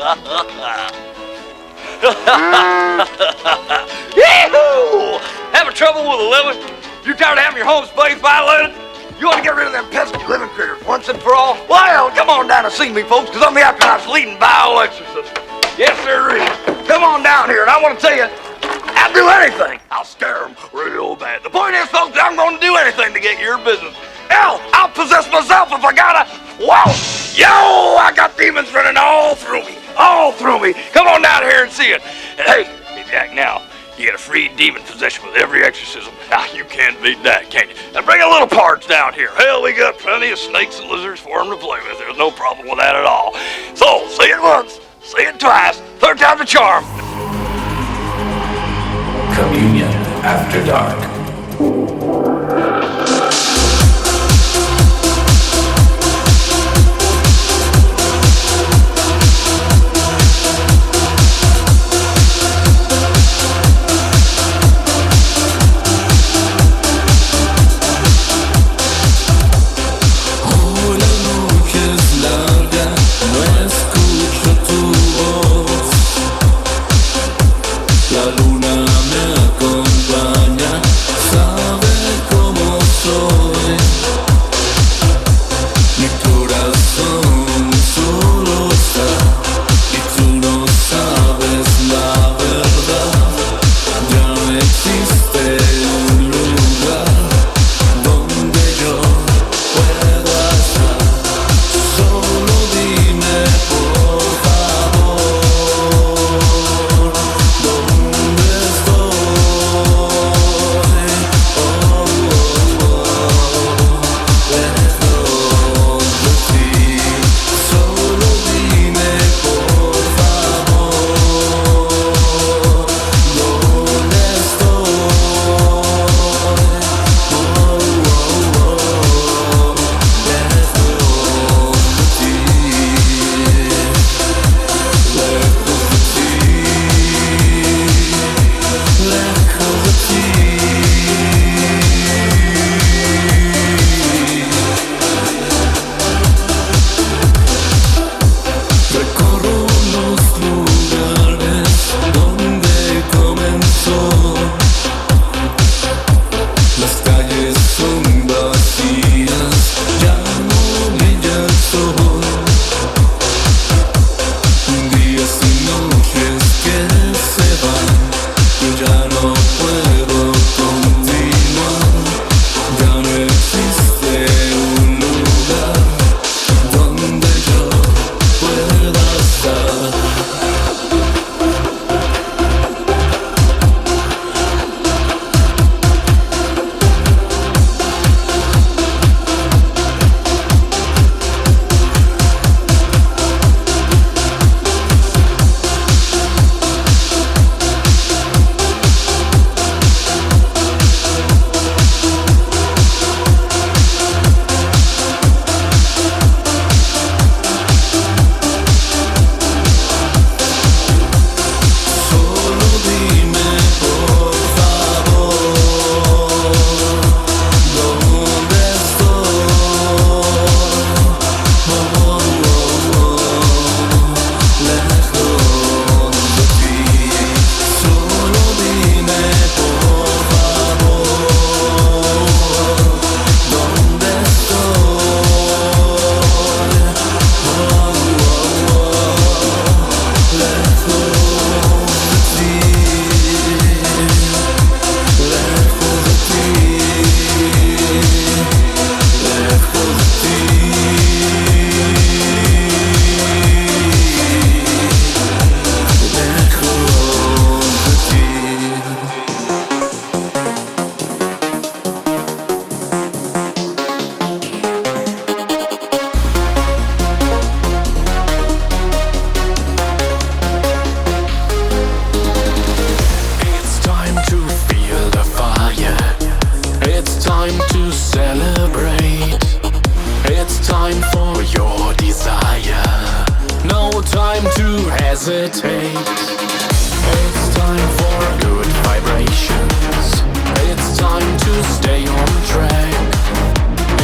Yee-hoo! Having trouble with a living? You tired of having your homes bathed violated? You want to get rid of them pesky living critters once and for all? Well, come on down and see me, folks, because I'm the afterlife's leading bioexorcist. Yes, sir. Come on down here, and I want to tell you, I'll do anything. I'll scare them real bad. The point is, folks, I'm going to do anything to get your business. Hell, I'll possess myself if I gotta. Whoa! Yo, I got demons running all through me. All through me. Come on down here and see it. And hey Jack, now, you get a free demon possession with every exorcism. Now, you can't beat that, can you? Now, bring a little parts down here. Hell, we got plenty of snakes and lizards for them to play with. There's no problem with that at all. So, say it once, say it twice, third time's a charm. Communion After Dark. hesitate. It's time for good vibrations. It's time to stay on track.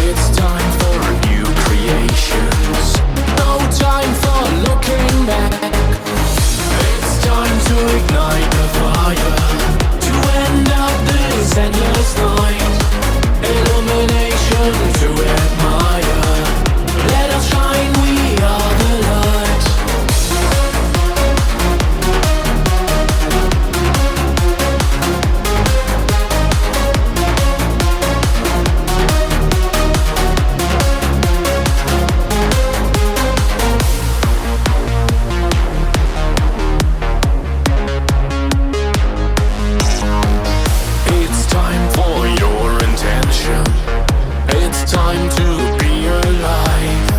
It's time for new creations. No time for looking back. time to be alive.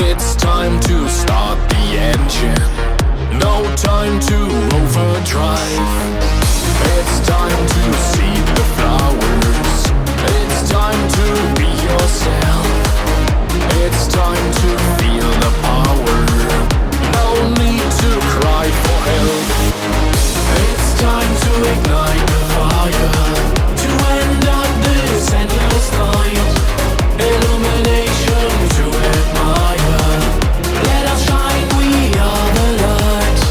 It's time to start the engine. No time to overdrive. It's time to see the flowers. It's time to be yourself. It's time to feel the power. No need to cry for help. It's time to ignite the fire. To end up this endless night. Illumination to admire. Let us shine, we are the light.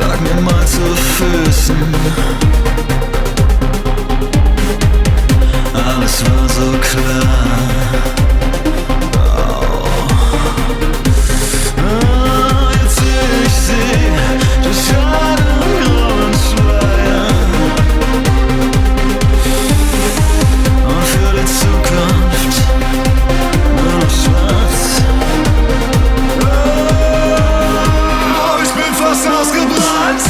lag mir mal zu Füßen. Alles war so klar. Jetzt seh ich sie durch einen grauen Schleier. Und für die Zukunft nur noch schwarz. Ich bin fast ausgebrannt.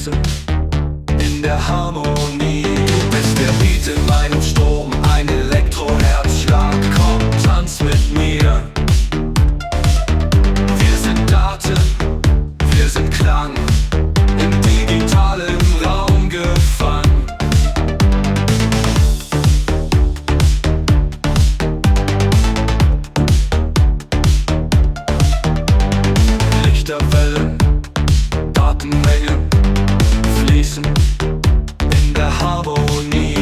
fließen in der Harmonie. Du bist der Beat in meinem Strom, ein Elektro-Herzschlag. Komm, tanz mit mir. Wir sind Daten, wir sind Klang, im digitalen Raum gefangen. Lichterwellen, Datenmengen fließen in der Harmonie.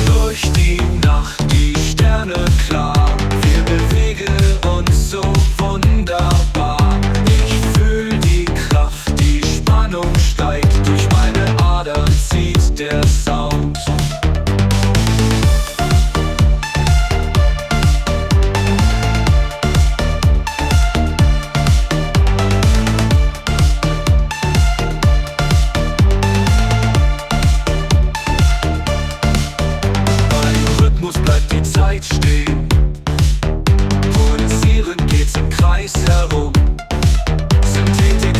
Durch die Nacht, die Sterne klar, wir bewegen uns so wunderbar. Ich fühl die Kraft, die Spannung steigt, durch meine Adern zieht der Sound. Beim Rhythmus bleibt die Zeit stehen, pulsierend geht's im Kreis herum. Synthetik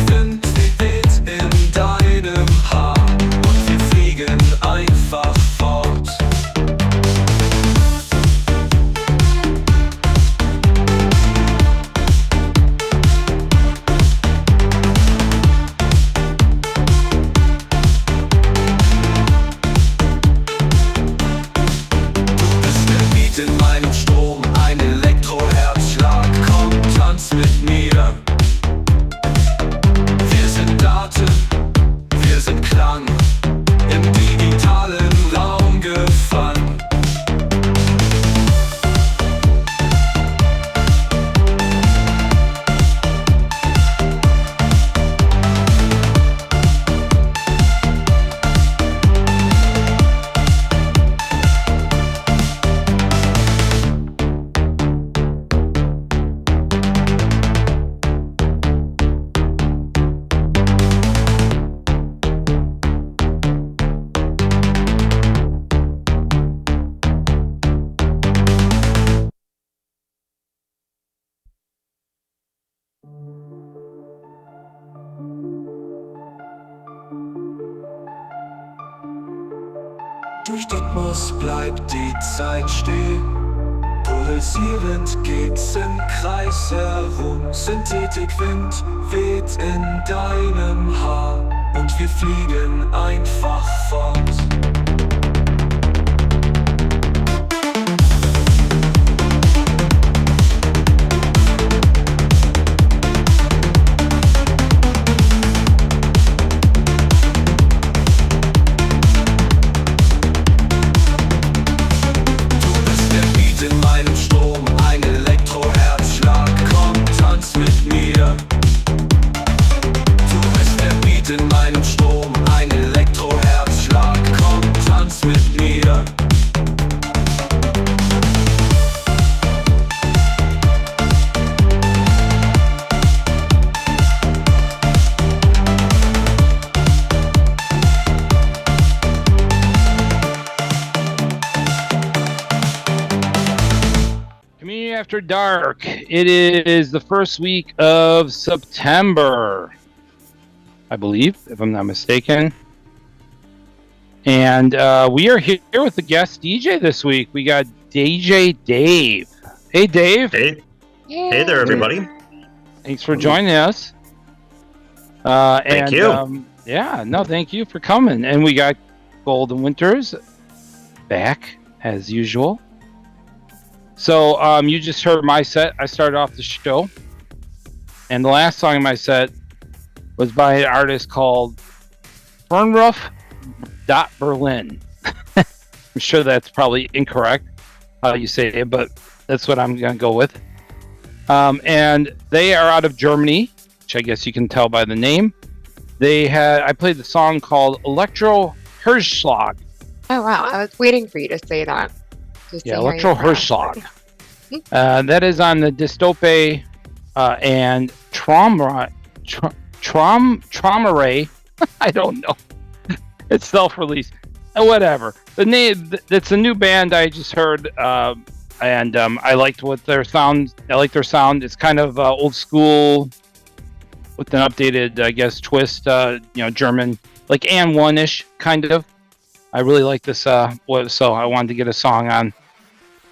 weht in deinem Haar und wir fliegen einfach fort. Du bist der Beat in meinem Strom, ein Elektro-Herzschlag. Komm, tanz mit mir. Wir sind Daten, wir sind Klang, im digitalen Raum gefangen. Durch Rhythmus bleibt die Zeit stehen, pulsierend geht's im Kreis herum. Synthetikwind weht in deinem Haar und wir fliegen einfach fort. Du bist der Beat in meinem Strom, ein Elektro-Herzschlag. Komm, tanz mit mir. Du bist der Beat in meinem Strom, ein Elektro-Herzschlag. Komm, tanz mit mir. Community After Dark. It is the first week of September, I believe, if I'm not mistaken. And we are here with the guest DJ this week. We got DJ Dave. Hey, Dave. Hey there, everybody. Thanks for joining us. Thank you. Thank you for coming. And we got Golden Winters back as usual. So you just heard my set. I started off the show, and the last song in my set was by an artist called Fernruff.Berlin. I'm sure that's probably incorrect how you say it, but that's what I'm going to go with. And they are out of Germany, which I guess you can tell by the name. I played the song called Electro Hirschschlag. Oh, wow. I was waiting for you to say that. Yeah, Electro Hirschschlag. That is on the Dystope and Traumare. I don't know. It's self-released. Whatever. The name. It's a new band I just heard, and I liked what their sound. I like their sound. It's kind of old school with an updated, I guess, twist. German like and one-ish kind of. I really like this. So I wanted to get a song on.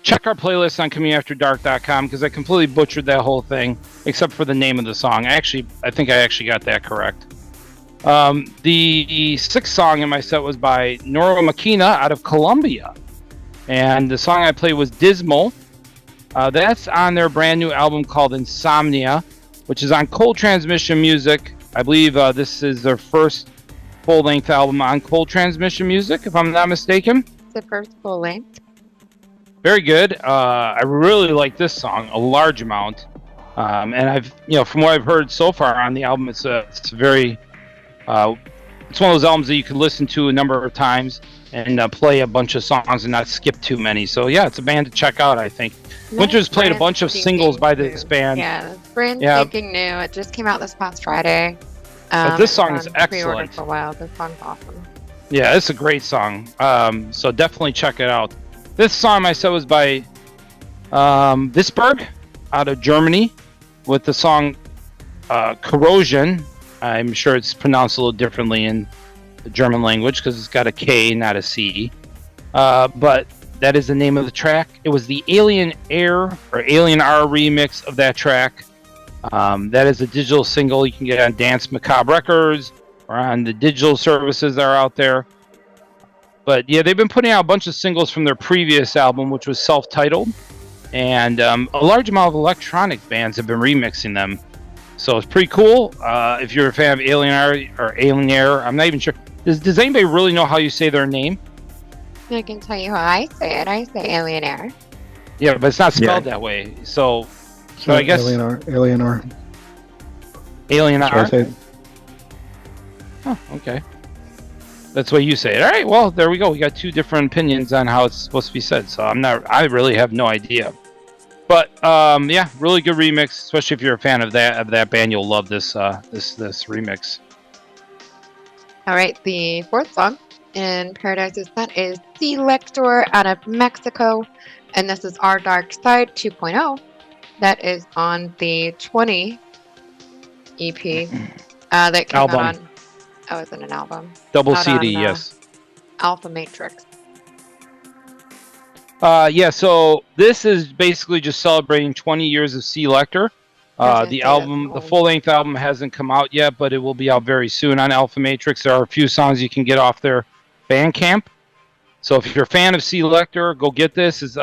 Check our playlist on communionafterdark.com because I completely butchered that whole thing except for the name of the song. I think I actually got that correct. The sixth song in my set was by Nora Makina out of Colombia. And the song I played was Dismal. That's on their brand new album called Insomnia, which is on Cold Transmission Music. I believe this is their first full-length album on Cold Transmission Music, if I'm not mistaken. The first full length. Very good. I really like this song a large amount. And I've, from what I've heard so far on the album, it's very... it's one of those albums that you can listen to a number of times and play a bunch of songs and not skip too many. So yeah, it's a band to check out, I think. Nice. Winter's played a bunch of singles by this band. Yeah, it's brand spanking new. It just came out this past Friday. But this song is pre-ordered excellent. For a while. This song's awesome. Yeah, it's a great song. So definitely check it out. This song I said was by Visberg out of Germany with the song Corrosion. I'm sure it's pronounced a little differently in the German language because it's got a K, not a C. But that is the name of the track. It was the Alien Air or Alien R remix of that track. That is a digital single you can get on Dance Macabre Records or on the digital services that are out there. But yeah, they've been putting out a bunch of singles from their previous album, which was self-titled. And a large amount of electronic bands have been remixing them. So it's pretty cool. If you're a fan of Alien R or Alien Air, I'm not even sure. Does anybody really know how you say their name? I can tell you how I say it. I say Alien Air. Yeah, but it's not spelled that way. So I guess Alien R. Alien That's what I R. say. Oh, okay. That's what you say it. All right. Well, there we go. We got two different opinions on how it's supposed to be said. So I really have no idea. But yeah, really good remix. Especially if you're a fan of that band, you'll love this remix. All right, the fourth song in Paradise's set is Electro out of Mexico, and this is Our Dark Side 2.0. That is on the 20 EP that came Album. out on. Oh, it's in an album. Double Not CD, on, yes. Alpha Matrix. Yeah, so this is basically just celebrating 20 years of Electro. The album, the full-length album hasn't come out yet, but it will be out very soon on Alpha Matrix. There are a few songs you can get off their Bandcamp. So if you're a fan of Electro, go get this. They've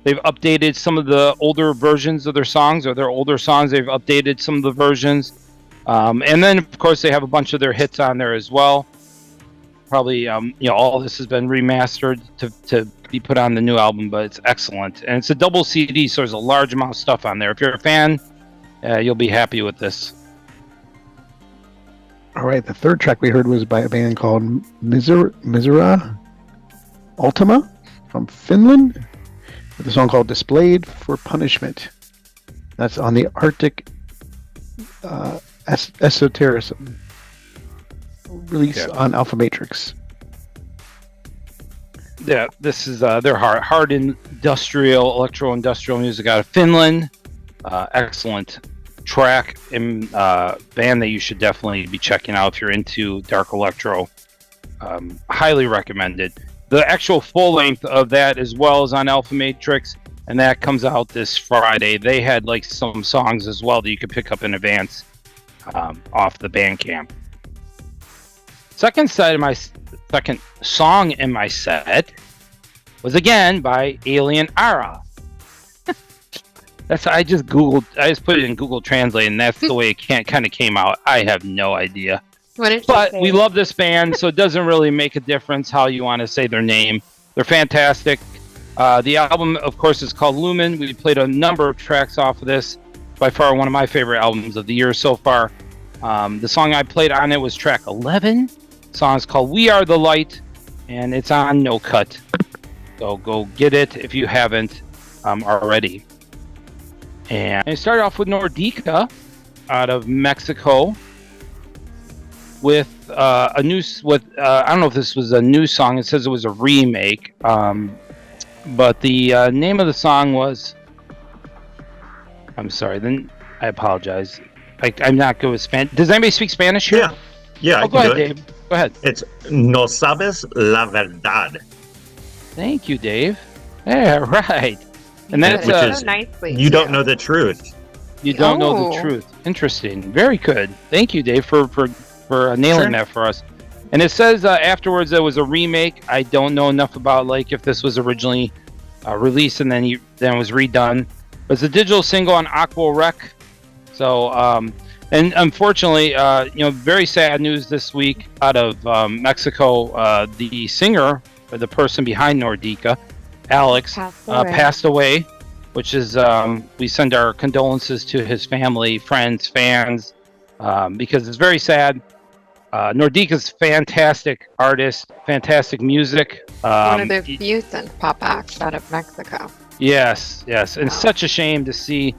updated some of the older versions of their songs, or their older songs. They've updated some of the versions, and then of course they have a bunch of their hits on there as well. Probably, all this has been remastered to be put on the new album, but it's excellent. And it's a double CD, so there's a large amount of stuff on there. If you're a fan, you'll be happy with this. All right, the third track we heard was by a band called Misera Ultima from Finland with a song called Displayed for Punishment. That's on the Arctic Esotericism release on Alpha Matrix. Yeah, this is their hard industrial, electro-industrial music out of Finland. Excellent track and band that you should definitely be checking out if you're into dark electro. Highly recommended. The actual full length of that as well is on Alpha Matrix, and that comes out this Friday. They had like some songs as well that you could pick up in advance off the Bandcamp. Second song in my set was again by Alien Ara. I just put it in Google Translate, and that's the way it kind of came out. I have no idea. But we love this band, so it doesn't really make a difference how you want to say their name. They're fantastic. The album, of course, is called Lumen. We played a number of tracks off of this. By far one of my favorite albums of the year so far. The song I played on it was track 11. The song is called We Are the Light, and it's on No Cut. So go get it if you haven't already. And I started off with Nordica out of Mexico with I don't know if this was a new song. It says it was a remake, but the name of the song was. I'm sorry. Then I apologize. I'm not good with Spanish. Does anybody speak Spanish here? Yeah, I Oh, go can ahead, do it. Dave. Go ahead. It's No Sabes la Verdad. Thank you, Dave. Yeah, right. And that's Which so is- nicely. You don't too. know the truth. you don't know the Oh. truth. Interesting. Very good. Thank you, Dave, for nailing Sure. that for us. And it says afterwards there was a remake. I don't know enough about like if this was originally released and then was redone. But it's a digital single on Aqua Rec. So and unfortunately, very sad news this week out of Mexico. The singer, or the person behind Nordica, Alex, passed away. Which is we send our condolences to his family, friends, fans, because it's very sad. Nordica's fantastic artist, fantastic music. One of the few synth-pop acts out of Mexico. Yes, and such a shame to see.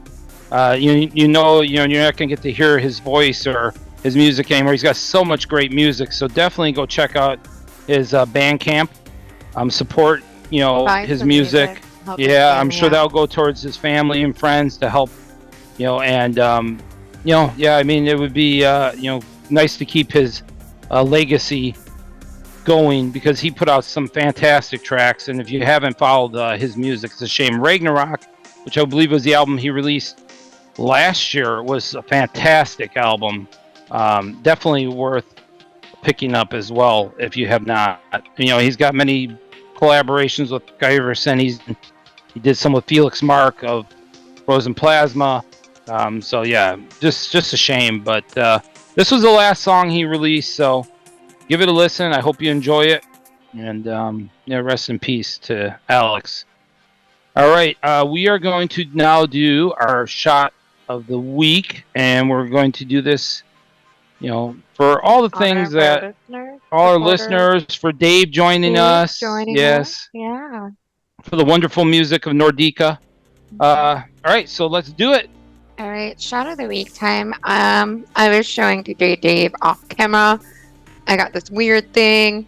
You're not gonna get to hear his voice or his music anymore. He's got so much great music, so definitely go check out his Bandcamp. Support Buy his some music. help his Yeah, I'm family sure out. that'll go towards his family and friends to help. And yeah, I mean it would be nice to keep his legacy going because he put out some fantastic tracks. And if you haven't followed his music, it's a shame. Ragnarok, which I believe was the album he released last year, was a fantastic album. Definitely worth picking up as well if you have not. He's got many collaborations with Guy Iverson. He did some with Felix Mark of Frozen Plasma. So yeah, just a shame. But this was the last song he released, so give it a listen. I hope you enjoy it. And rest in peace to Alex. All right, we are going to now do our shot of the week, and we're going to do this, for all the things that all our listeners, for Dave joining us, yes, Yeah. for the wonderful music of Nordica. All right, so let's do it. All right, shot of the week time. I was showing DJ Dave off camera. I got this weird thing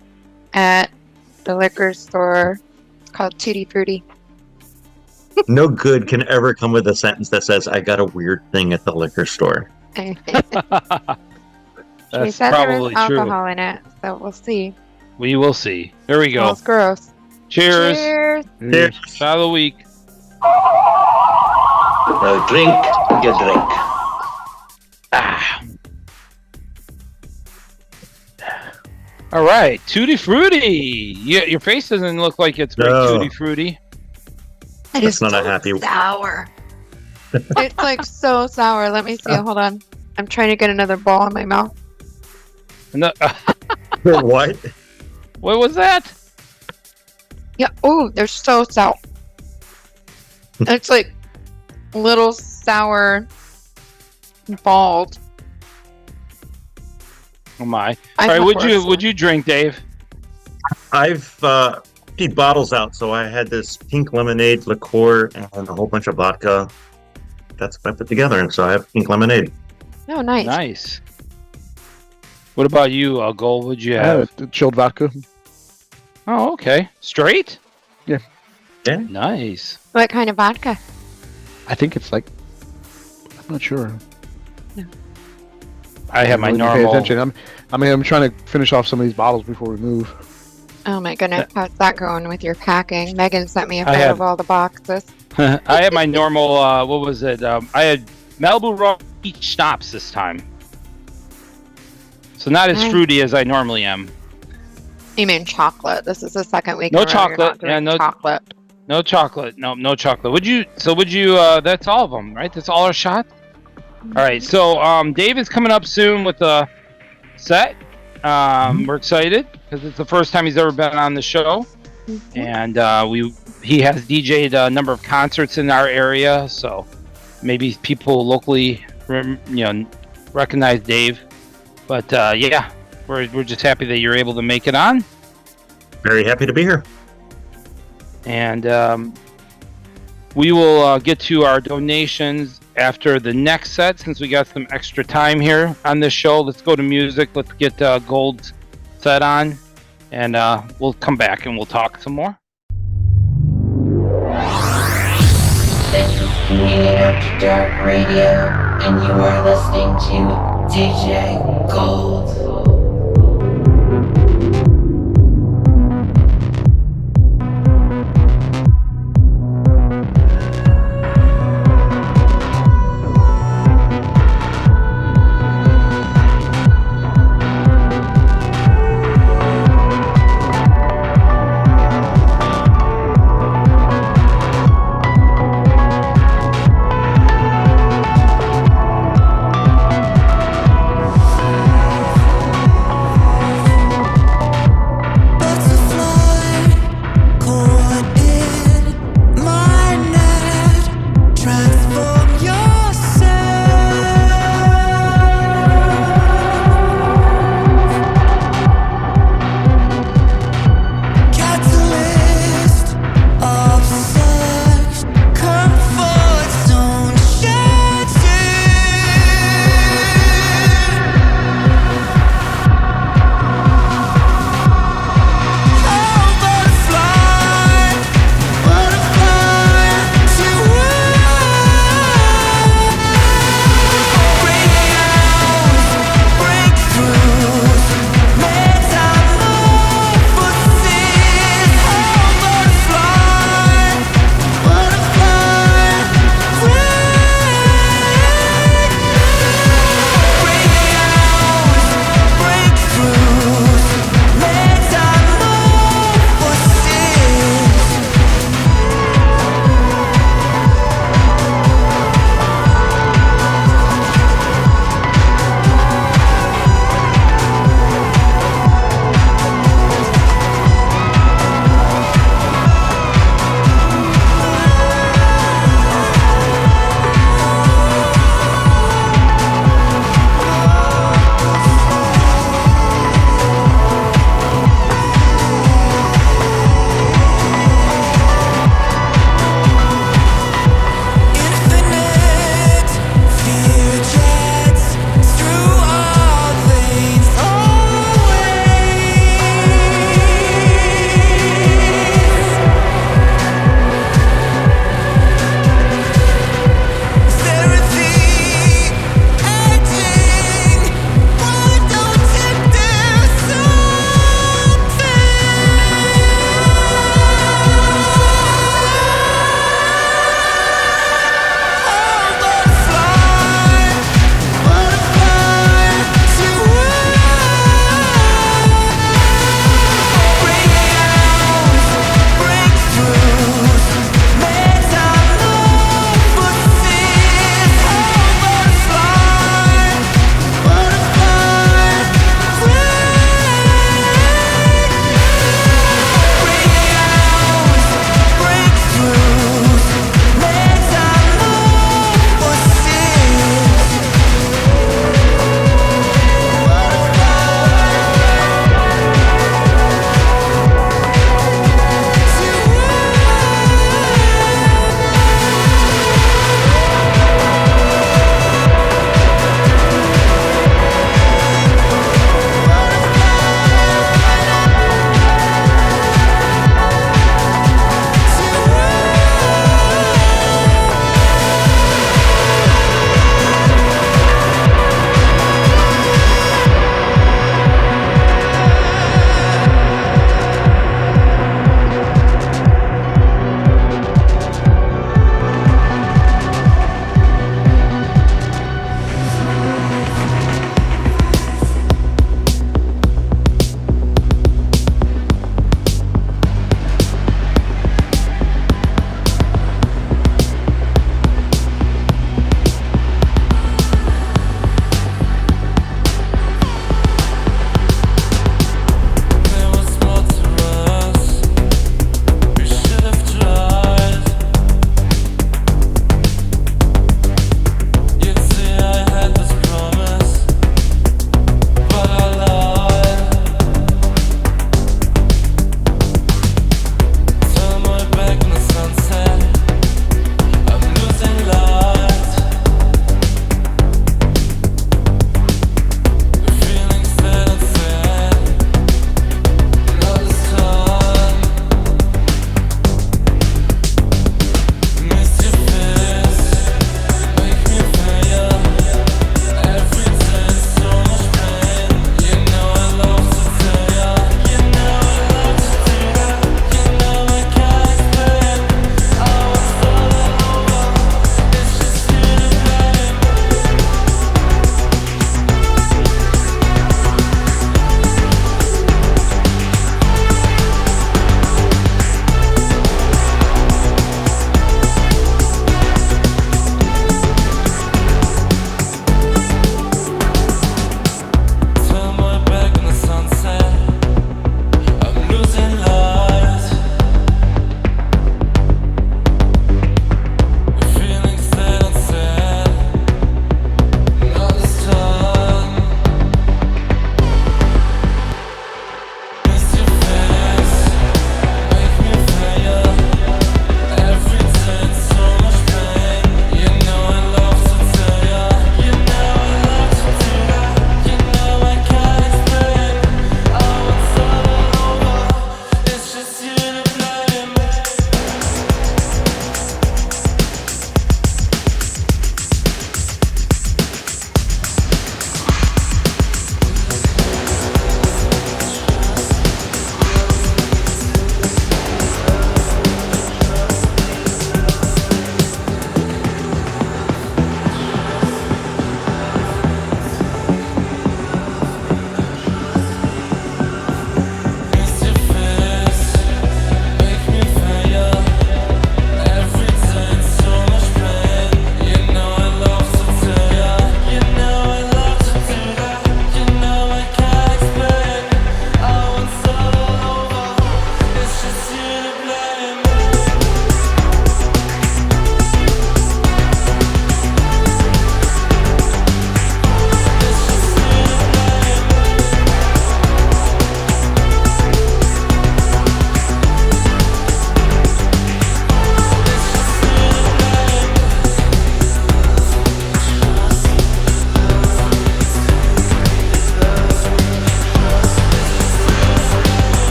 at the liquor store. It's called Tutti Frutti. No good can ever come with a sentence that says, I got a weird thing at the liquor store. She That's said there probably was true. alcohol in it, so we'll see. We will see. Here we go. Smells gross. Cheers. Cheers. Cheers. Shot of the week. Now drink your drink. All right, Tutti Frutti. Your face doesn't look like it's very No. Tutti Frutti. It That's is not a so happy- sour. It's like so sour. Let me see. Hold on. I'm trying to get another ball in my mouth. No, What? what was that? Yeah. Oh, they're so sour. It's like little sour bald. Oh my! I All right, prefer would you drink, Dave? I've emptied bottles out, so I had this pink lemonade liqueur and a whole bunch of vodka. That's what I put together, and so I have pink lemonade. Oh, nice. Nice. What about you, Gold? What'd you I have? have chilled vodka. Oh, okay. Straight? Yeah. Yeah. Nice. What kind of vodka? I think it's like, I'm not sure. I have my Really pay normal. attention. I'm trying to finish off some of these bottles before we move. Oh my goodness, how's that going with your packing? Megan sent me a I photo have- of all the boxes. I had my normal. What was it? I had Malibu Raw peach schnapps this time, so not as Nice. fruity as I normally am. You mean chocolate? This is the second week. No in a row you're chocolate, not doing yeah, no- chocolate. No chocolate. No chocolate. Would you? That's all of them, right? That's all our shots. All right. So Dave is coming up soon with a set. We're excited because it's the first time he's ever been on the show, and he has DJ'd a number of concerts in our area, so maybe people locally recognize Dave. But yeah, we're just happy that you're able to make it on. Very happy to be here. And we will get to our donations after the next set, since we got some extra time here on this show. Let's go to music. Let's get Gold's set on, and we'll come back and we'll talk some more. This is After Dark Radio, and you are listening to DJ Gold.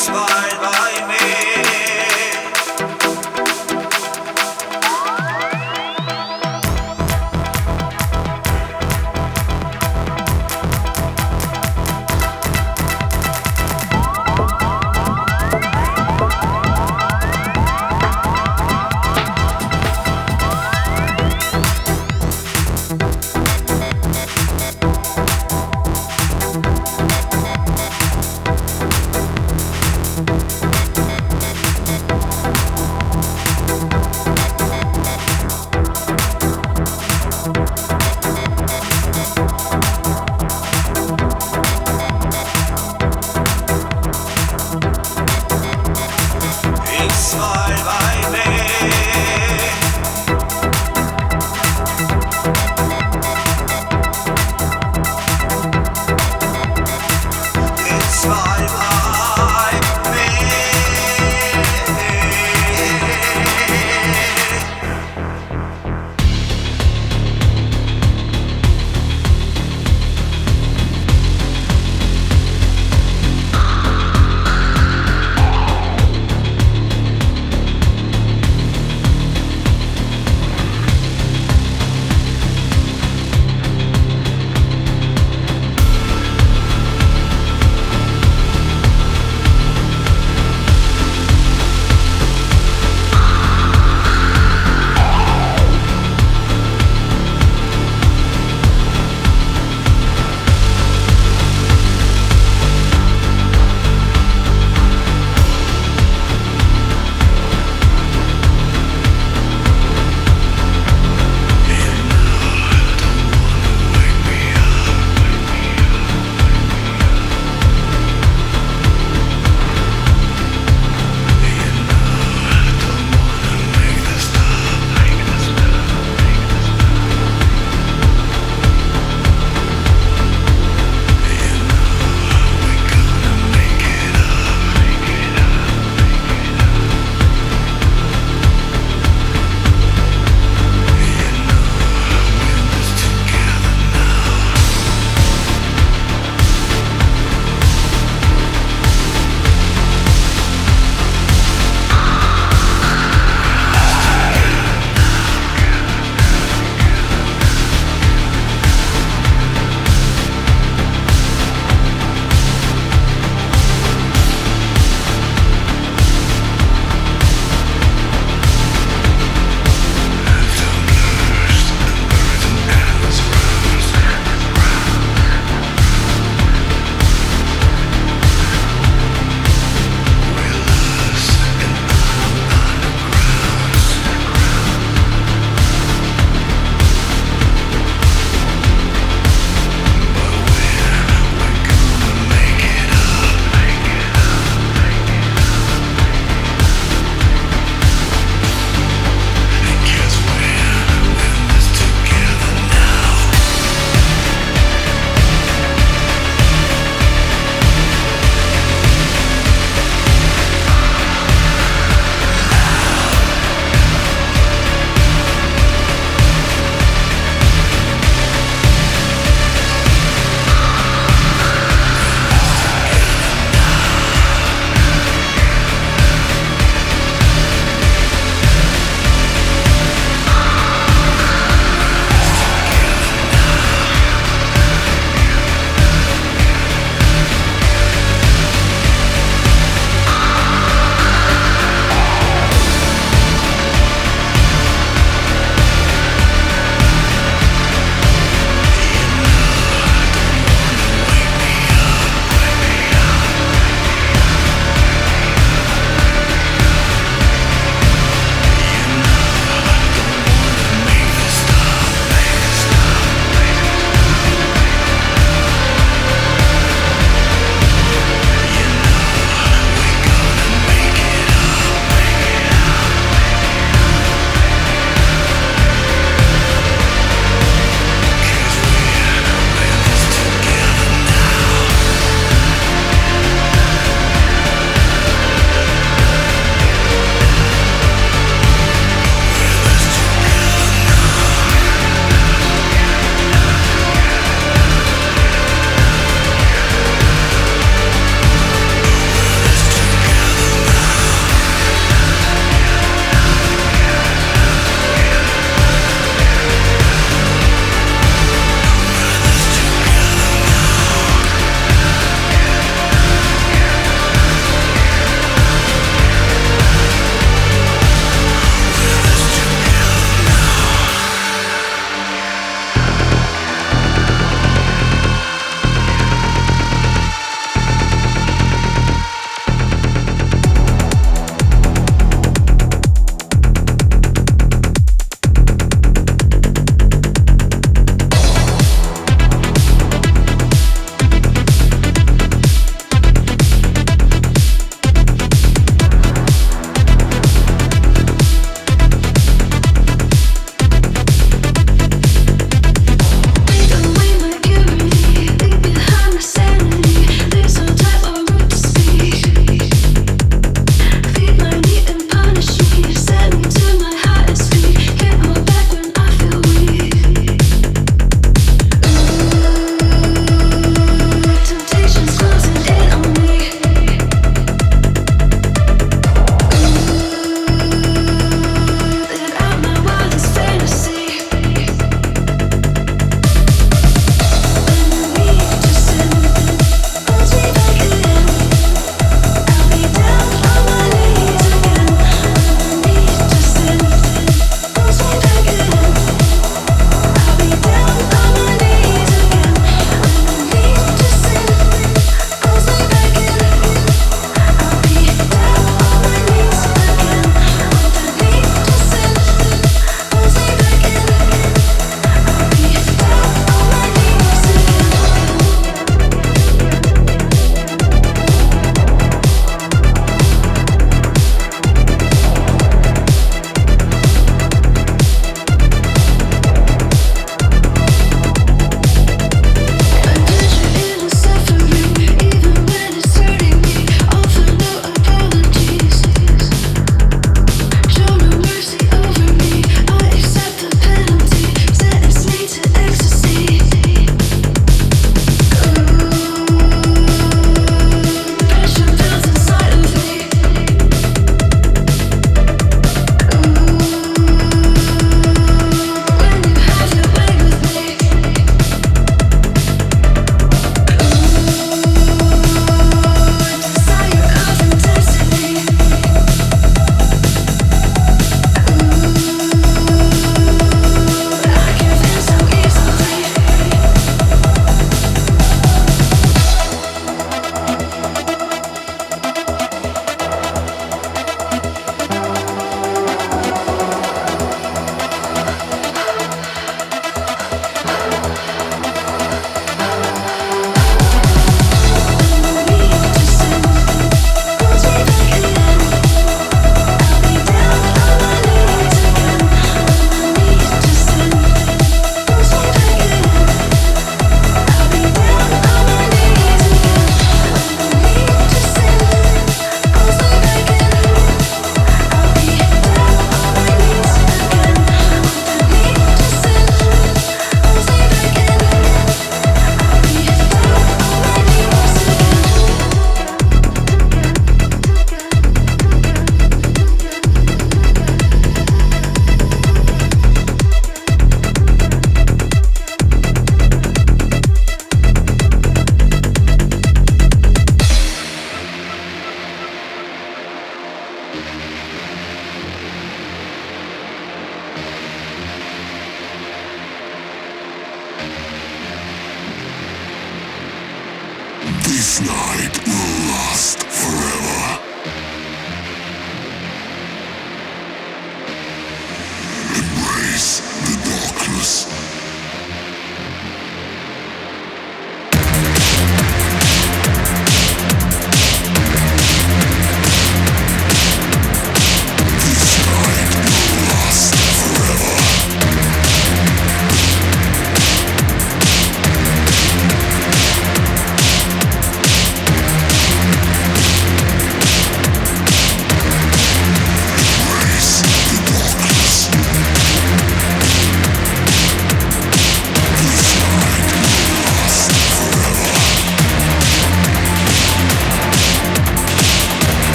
It's fine by me. It's fine by me. It's fine by me.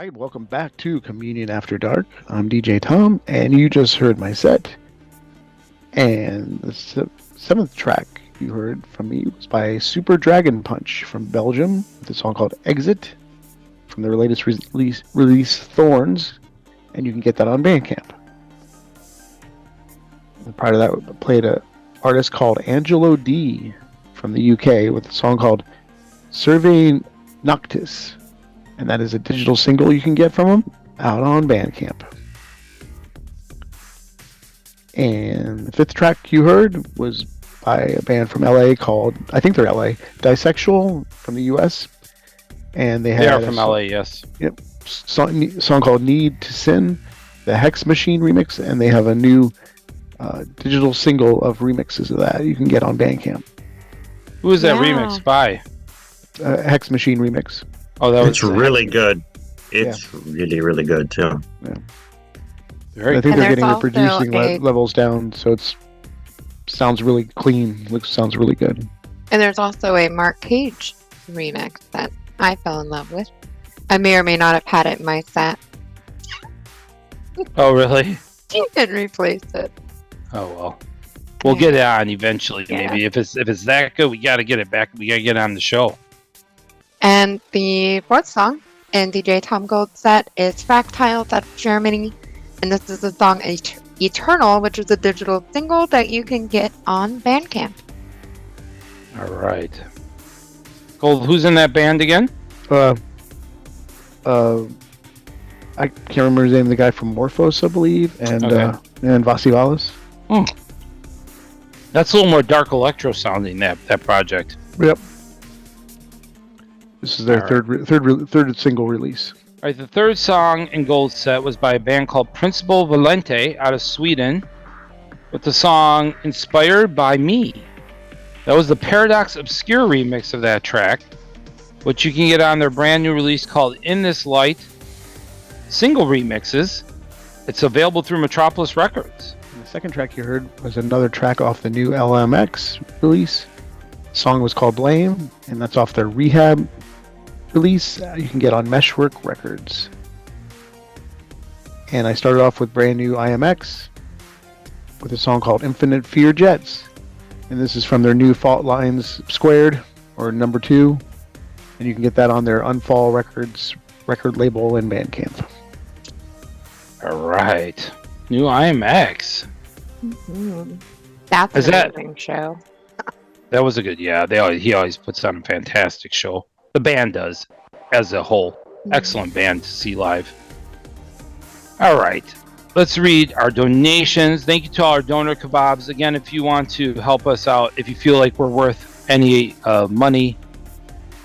right, welcome back to Communion After Dark. I'm DJ Tom, and you just heard my set. And the seventh track you heard from me was by Super Dragon Punch from Belgium, with a song called Exit, from their latest release Thorns, and you can get that on Bandcamp. And prior to that, we played an artist called Angelo D from the UK with a song called Survey Noctis, and that is a digital single you can get from him out on Bandcamp. And the fifth track you heard was by a band from LA called, I think they're LA, Disexual from the US. And they are from LA, yes. Yep. Song called Need to Sin, the Hex Machine remix, and they have a new digital single of remixes of that you can get on Bandcamp. Who is that remix by? Hex Machine remix. Oh, that was really good. It's really, really good too. Yeah. Very I think And they're getting the there's producing also a- levels down, so it's sounds really clean. Sounds really good. And there's also a Mark Cage remix that I fell in love with. I may or may not have had it in my set. Oh, really? You can replace it. Oh well. We'll get it on eventually, Yeah. maybe. If it's that good, we gotta get it back. We gotta get it on the show. And the fourth song in DJ Tom Gold's set is Fractiles out of Germany. And this is the song Eternal, which is a digital single that you can get on Bandcamp. All right. Gold, who's in that band again? I can't remember his name. The guy from Morphos, I believe, and Okay. and Vasivalis. That's a little more dark electro sounding, that project. Yep. This is their All third single release. All right, the third song in Gold's set was by a band called Principal Valente out of Sweden with the song Inspired by Me. That was the Paradox Obscure remix of that track, which you can get on their brand new release called In This Light single remixes. It's available through Metropolis Records. And the second track you heard was another track off the new LMX release. The song was called Blame, and that's off their Rehab release you can get on Meshwork Records. And I started off with brand new IMX with a song called Infinite Fear Jets. And this is from their new Fault Lines Squared, or number 2. And you can get that on their Unfall Records record label and Bandcamp. All right. New IMX. That's Is an that- amazing show. That was a good, he always puts on a fantastic show. The band does, as a whole. Excellent band to see live. All right. Let's read our donations. Thank you to all our donor kebabs. Again, if you want to help us out, if you feel like we're worth any money,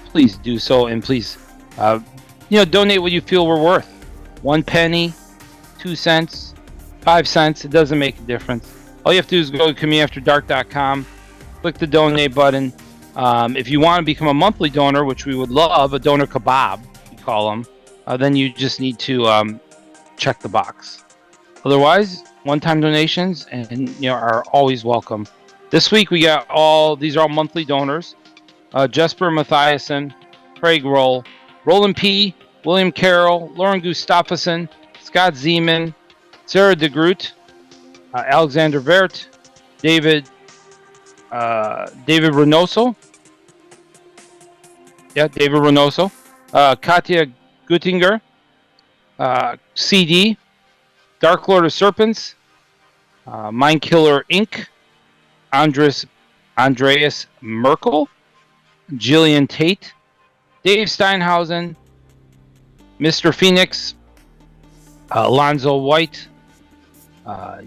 please do so. And please, donate what you feel we're worth. 1 penny, 2 cents, 5 cents. It doesn't make a difference. All you have to do is go to communityafterdark.com, click the donate button. If you want to become a monthly donor, which we would love, a donor kebab, we call them, then you just need to check the box. Otherwise, one-time donations are always welcome. This week we got these are all monthly donors. Jesper Mathiasen, Craig Roll, Roland P., William Carroll, Lauren Gustafsson, Scott Zeman, Sarah DeGroot, Alexander Vert, David Reynoso. Yeah, David Reynoso. Katya Guttinger. CD. Dark Lord of Serpents. Mind Killer Inc. Andreas Merkel. Jillian Tate. Dave Steinhausen. Mr. Phoenix. Alonzo White.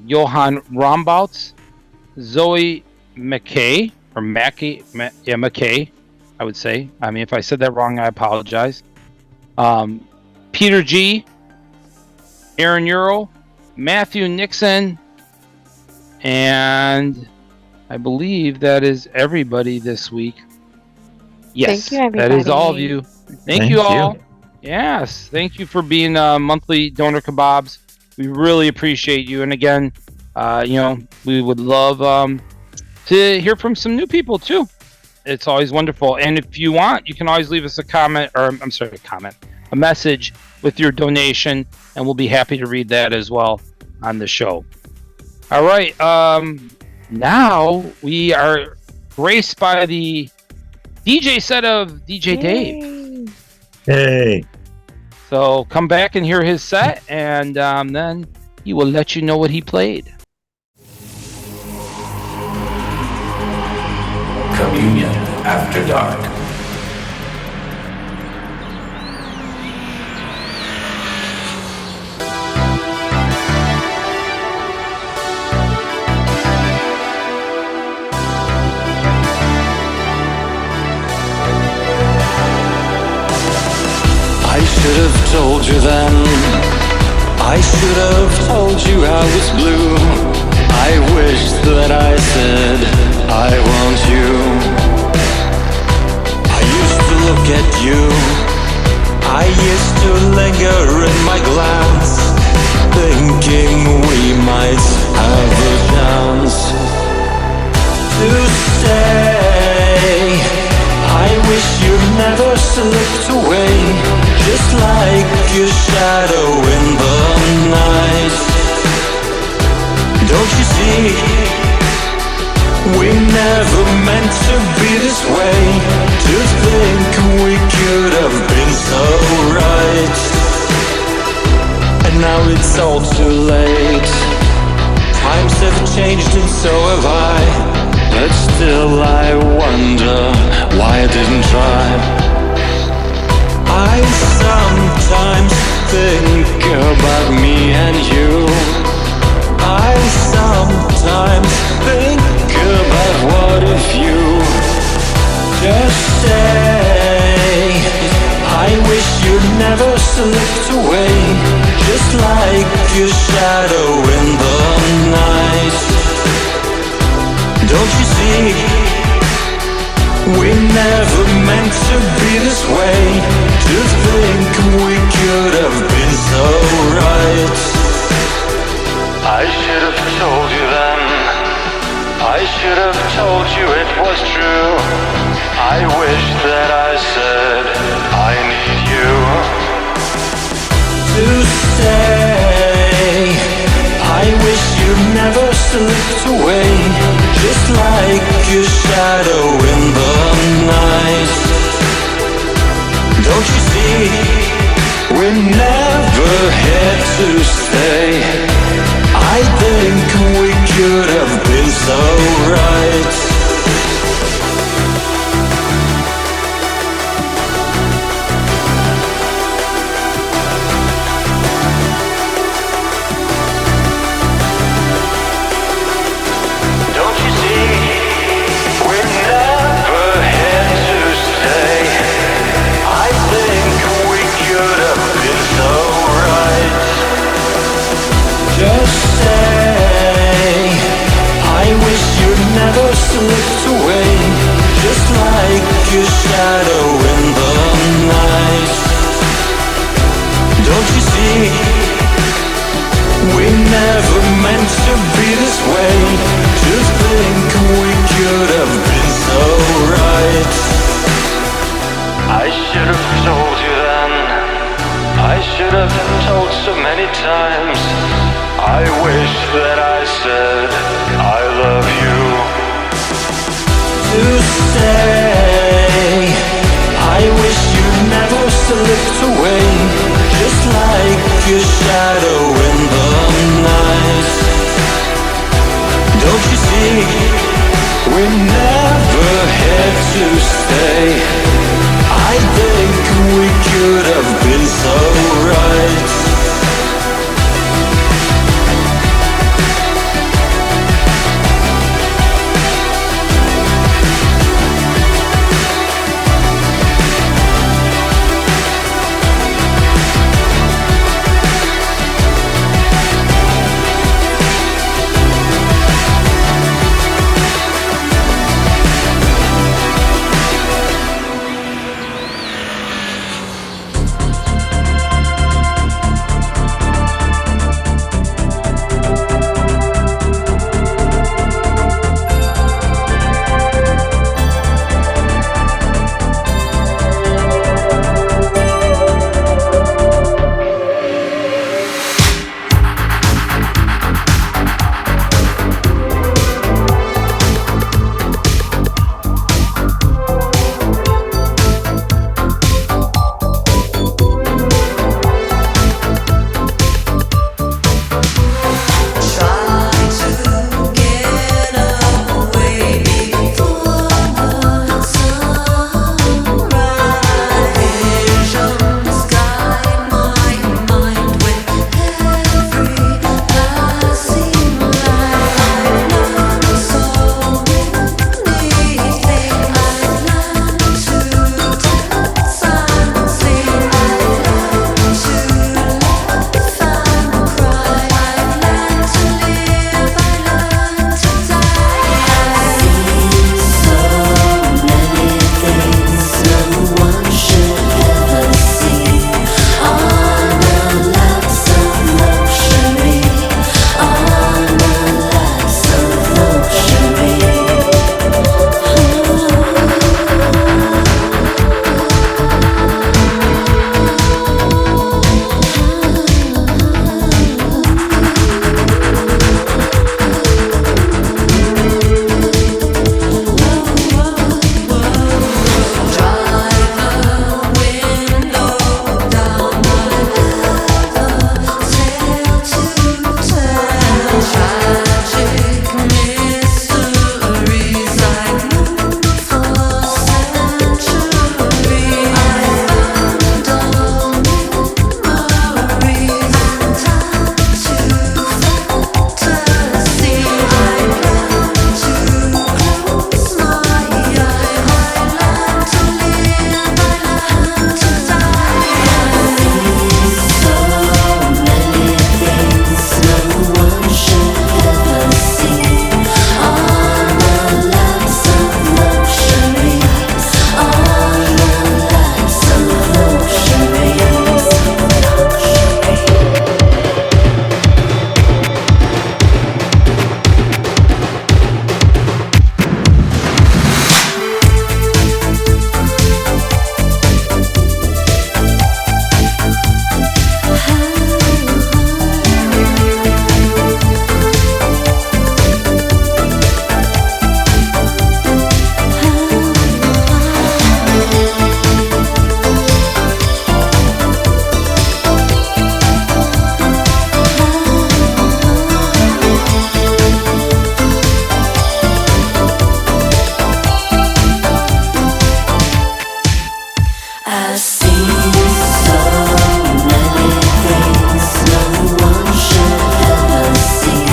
Johan Rombouts. Zoe McKay, or McKay, I would say. I mean, if I said that wrong, I apologize. Peter G, Aaron Euro, Matthew Nixon, and I believe that is everybody this week. Yes, Thank you, everybody. that is all of you. Thank you all. Yes, thank you for being monthly donor kebabs. We really appreciate you. And again, we would love to hear from some new people too. It's always wonderful. And if you want, you can always leave us a message with your donation, and we'll be happy to read that as well on the show. All right. Now we are graced by the DJ set of DJ Dave. Hey. So come back and hear his set, and then he will let you know what he played. Communion After Dark. I should have told you then. I should have told you I was blue. I wish that I said I want you. I used to look at you. I used to linger in my glass, thinking we might have a chance to stay. I wish you never slipped away, just like your shadow in the night. Don't you see, we never meant to be this way. To think we could have been so right, and now it's all too late. Times have changed and so have I, but still I wonder why I didn't try. I sometimes think about me and you. I sometimes think about what if you just stay. I wish you'd never slipped away, just like your shadow in the night. Don't you see, we never meant to be this way. To think we could have been so right. I should have told you then. I should have told you it was true. I wish that I said I need you to stay. I wish you never slipped away, just like your shadow in the night. Don't you see, we never had to stay. I think we could have been so right. Slipped away, just like your shadow in the night. Don't you see, we never meant to be this way. To think we could have been so right. I should have told you then. I should have told so many times. I wish that I said I love you to stay. I wish you never slipped away, just like your shadow in the night. Don't you see, we never had to stay. I think we could have been so right. I've seen so many things no one should ever see.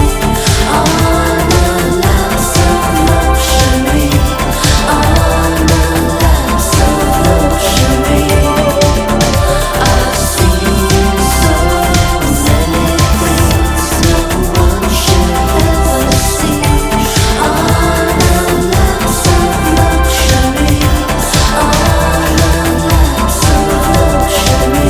On a life of luxury, on a life of luxury. I've seen so many things no one should ever see. On a life of luxury, on a life of luxury.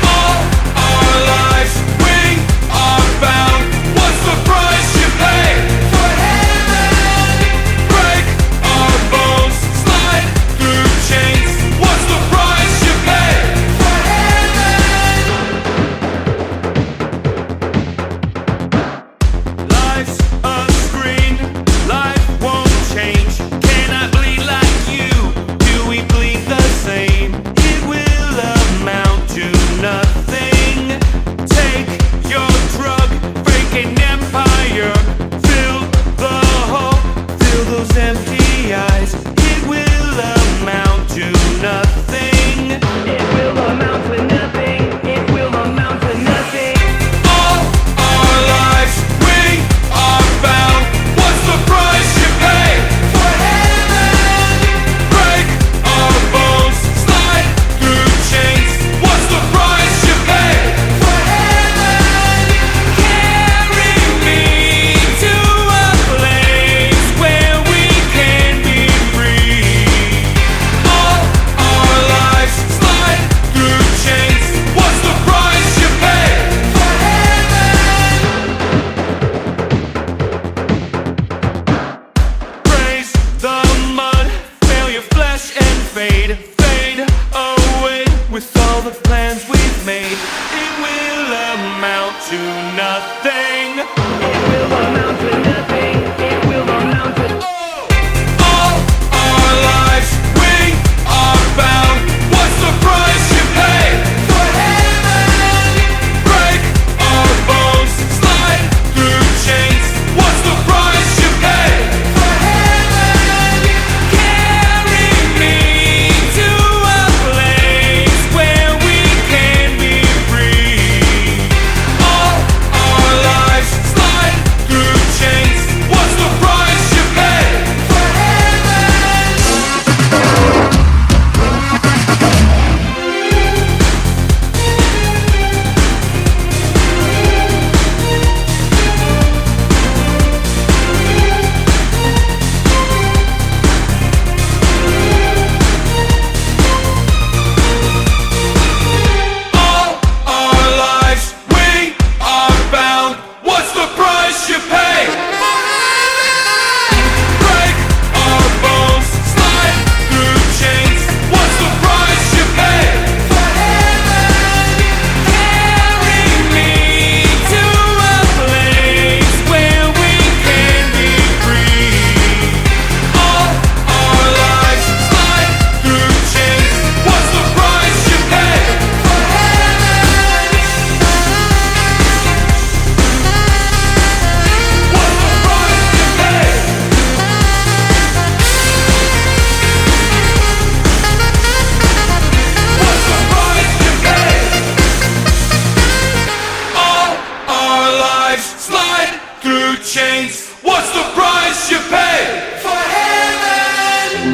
All our lives we are bound. What's the price you pay for heaven? Break our bones, slide through chains. What's the price you pay for heaven? Life's a screen, life won't change. Can I bleed like you? Do we bleed the same? It will amount to nothing. Take your drug, break an empire. Fill the hole, fill those empty eyes. It will amount to nothing. It will amount to nothing. It will amount to nothing. All our lives we are bound. What's the price you pay for heaven? Break our bones, slide through chains. What's the price you pay for heaven? Carry me to a place where we can be free. All our lives slide through chains. What's the price you pay for heaven? Praise the mud, fail your flesh and fade away with all the plans we've made. It will amount to nothing. It will amount to nothing. It will amount to all our lives we are bound. What's the price you pay for heaven? Break our bones, slide through chains. What's the price you pay for heaven? Carry me to a place where we can be free. All our lives slide through chains. What's the price you pay for heaven? All our lives we are bound. What's the price you pay for heaven? Break our bones, slide through chains. What's the price you pay for heaven? Carry me to a place where we can be free. All our lives slide through chains. What's the price you pay for heaven? What's the price you pay? What's the price you pay? All our lives slide through chains. What's the price you pay for heaven?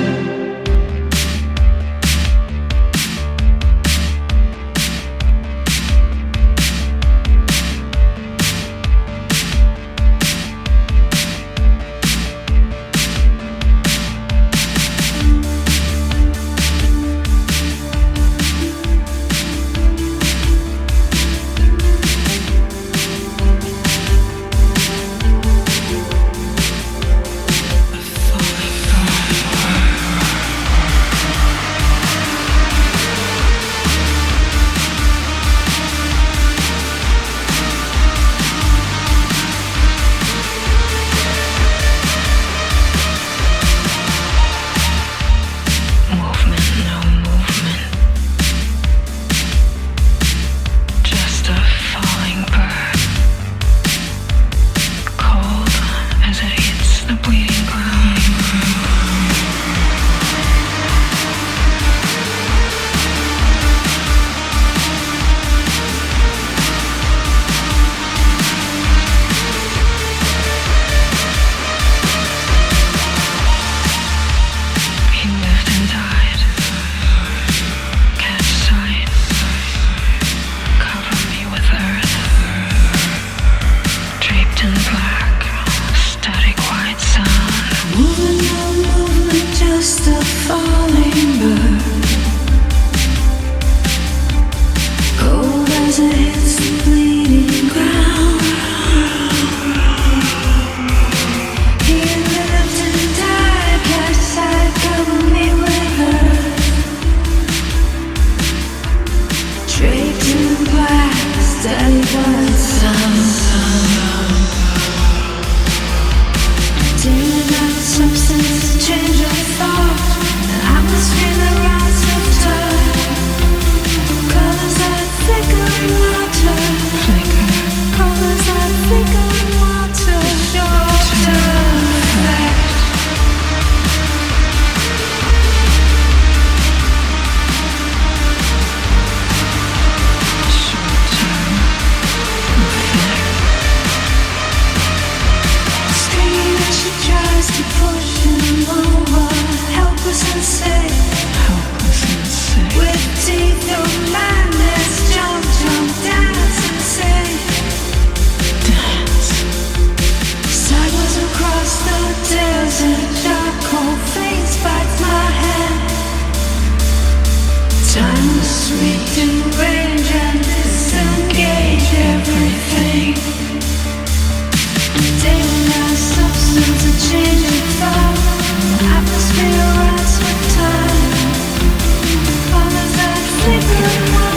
Atmosphere runs with time. Follow that flickering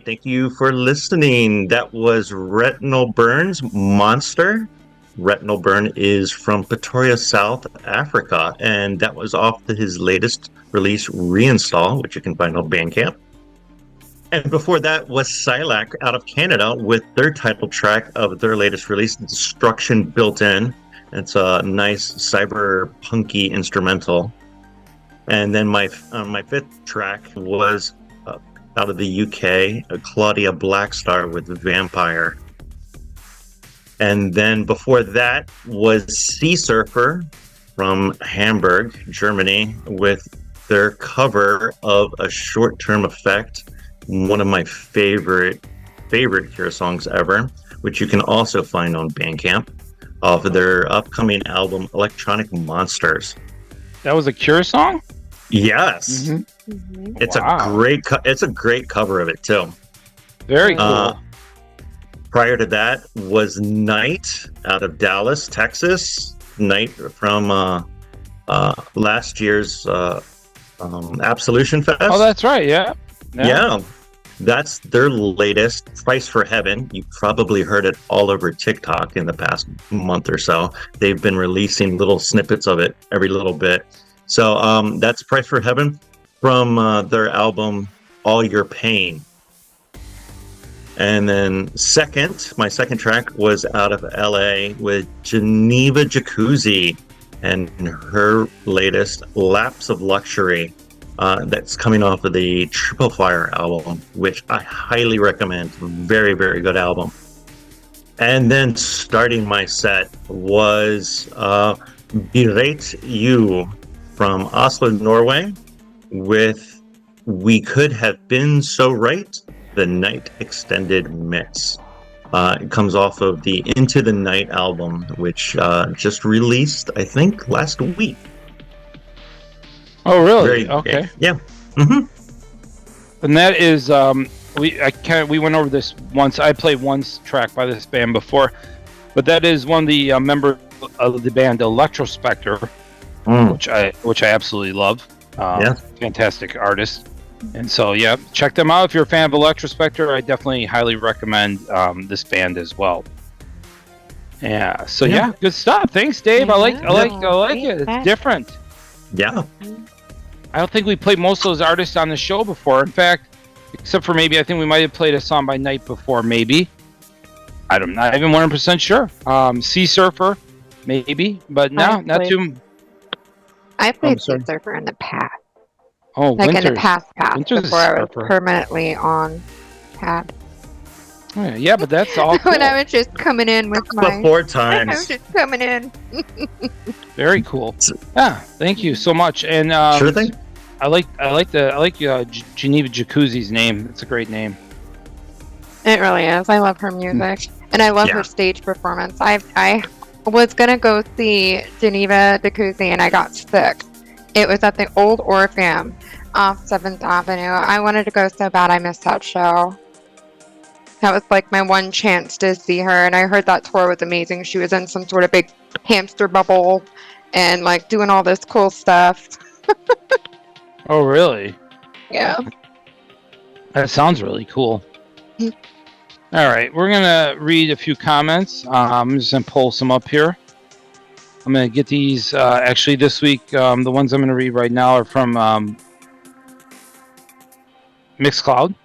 Thank you for listening. That was Retinal Burn's Monster. Retinal Burn is from Pretoria, South Africa, and that was off his latest release, Reinstall, which you can find on Bandcamp. And before that was Silac out of Canada with their title track of their latest release, Destruction Built In. It's a nice cyber-punky instrumental. And then my fifth track was out of the UK, Claudia Blackstar with Vampire. And then before that was Sea Surfer from Hamburg, Germany, with their cover of A Short-Term Effect, one of my favorite Cure songs ever, which you can also find on Bandcamp, off of their upcoming album Electronic Monsters. That was a Cure song? Yes. It's a great cover of it too. Very cool. Prior to that was Night out of Dallas, Texas. Night from last year's Absolution Fest. Oh, that's right. Yeah. That's their latest, Price for Heaven. You've probably heard it all over TikTok in the past month or so. They've been releasing little snippets of it every little bit. So that's Price for Heaven from their album All Your Pain. And then my second track was out of LA with Geneva Jacuzzi and her latest Lapse of Luxury. That's coming off of the Triple Fire album, which I highly recommend. Very, very good album. And then starting my set was Berate You from Oslo, Norway, with We Could Have Been So Right, the Night Extended Mix. It comes off of the Into the Night album, which just released, I think, last week. Oh, really? Okay. Yeah. And that is we went over this once. I played one track by this band before, but that is one of the members of the band Electrospector, which I absolutely love. Fantastic artist. And so check them out if you're a fan of Electrospector. I definitely highly recommend this band as well. Yeah. So good stuff. Thanks, Dave. I like it. It's different. Yeah. I don't think we played most of those artists on the show before. In fact, except for maybe I think we might have played a song by Night before, maybe. I'm not even 100% sure. Sea Surfer, maybe, but not too. I played Sea Surfer in the past. Oh, like in the past Winter's before I was Surfer. permanently on pad. Yeah, but that's all cool. When I was just coming in with my... Before I was times. just coming in. Very cool. Yeah, thank you so much. And Sure thing. I like Geneva Jacuzzi's name. It's a great name. It really is. I love her music, and I love her stage performance. I was gonna go see Geneva Jacuzzi, and I got sick. It was at the old Orpheum off 7th Avenue. I wanted to go so bad. I missed that show. That was like my one chance to see her, and I heard that tour was amazing. She was in some sort of big hamster bubble and like doing all this cool stuff. Oh, really? Yeah. That sounds really cool. All right, we're gonna read a few comments. I'm just gonna pull some up here. I'm gonna get these. Actually, this week, the ones I'm gonna read right now are from Mixcloud.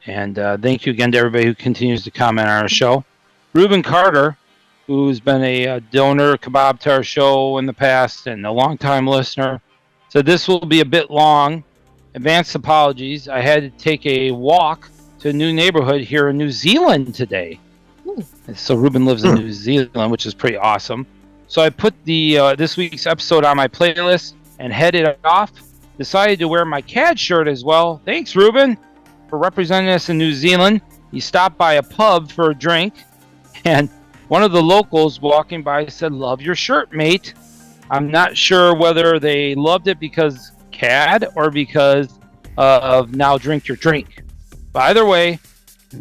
And thank you again to everybody who continues to comment on our show. Ruben Carter, who's been a donor, kebab to our show in the past and a long-time listener, said this will be a bit long. Advanced apologies. I had to take a walk to a new neighborhood here in New Zealand today. So Ruben lives in New Zealand, which is pretty awesome. So I put the this week's episode on my playlist and headed off. Decided to wear my CAD shirt as well. Thanks, Ruben, for representing us in New Zealand. He stopped by a pub for a drink, and one of the locals walking by said, "Love your shirt, mate." I'm not sure whether they loved it because CAD or because of now drink your drink. But either way,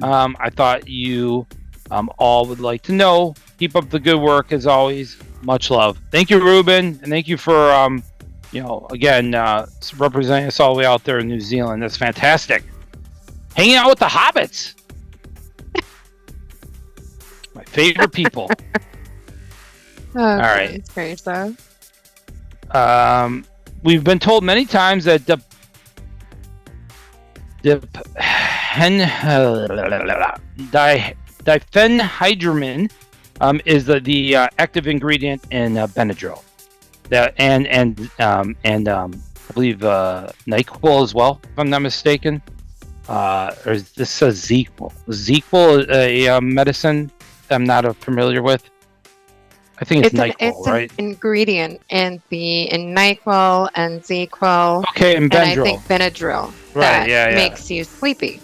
I thought you all would like to know. Keep up the good work as always. Much love. Thank you, Ruben, and thank you for again representing us all the way out there in New Zealand. That's fantastic. hanging out with the hobbits. My favorite people. All right. It's great stuff. We've been told many times that diphenhydramine is the active ingredient in Benadryl. That and I believe NyQuil as well, if I'm not mistaken. Or this says ZQuil. ZQuil is a medicine I'm not familiar with. I think it's NyQuil, it's right? an ingredient in NyQuil and ZQuil. Okay, and Benadryl. And I think Benadryl. Right, that yeah. makes you sleepy.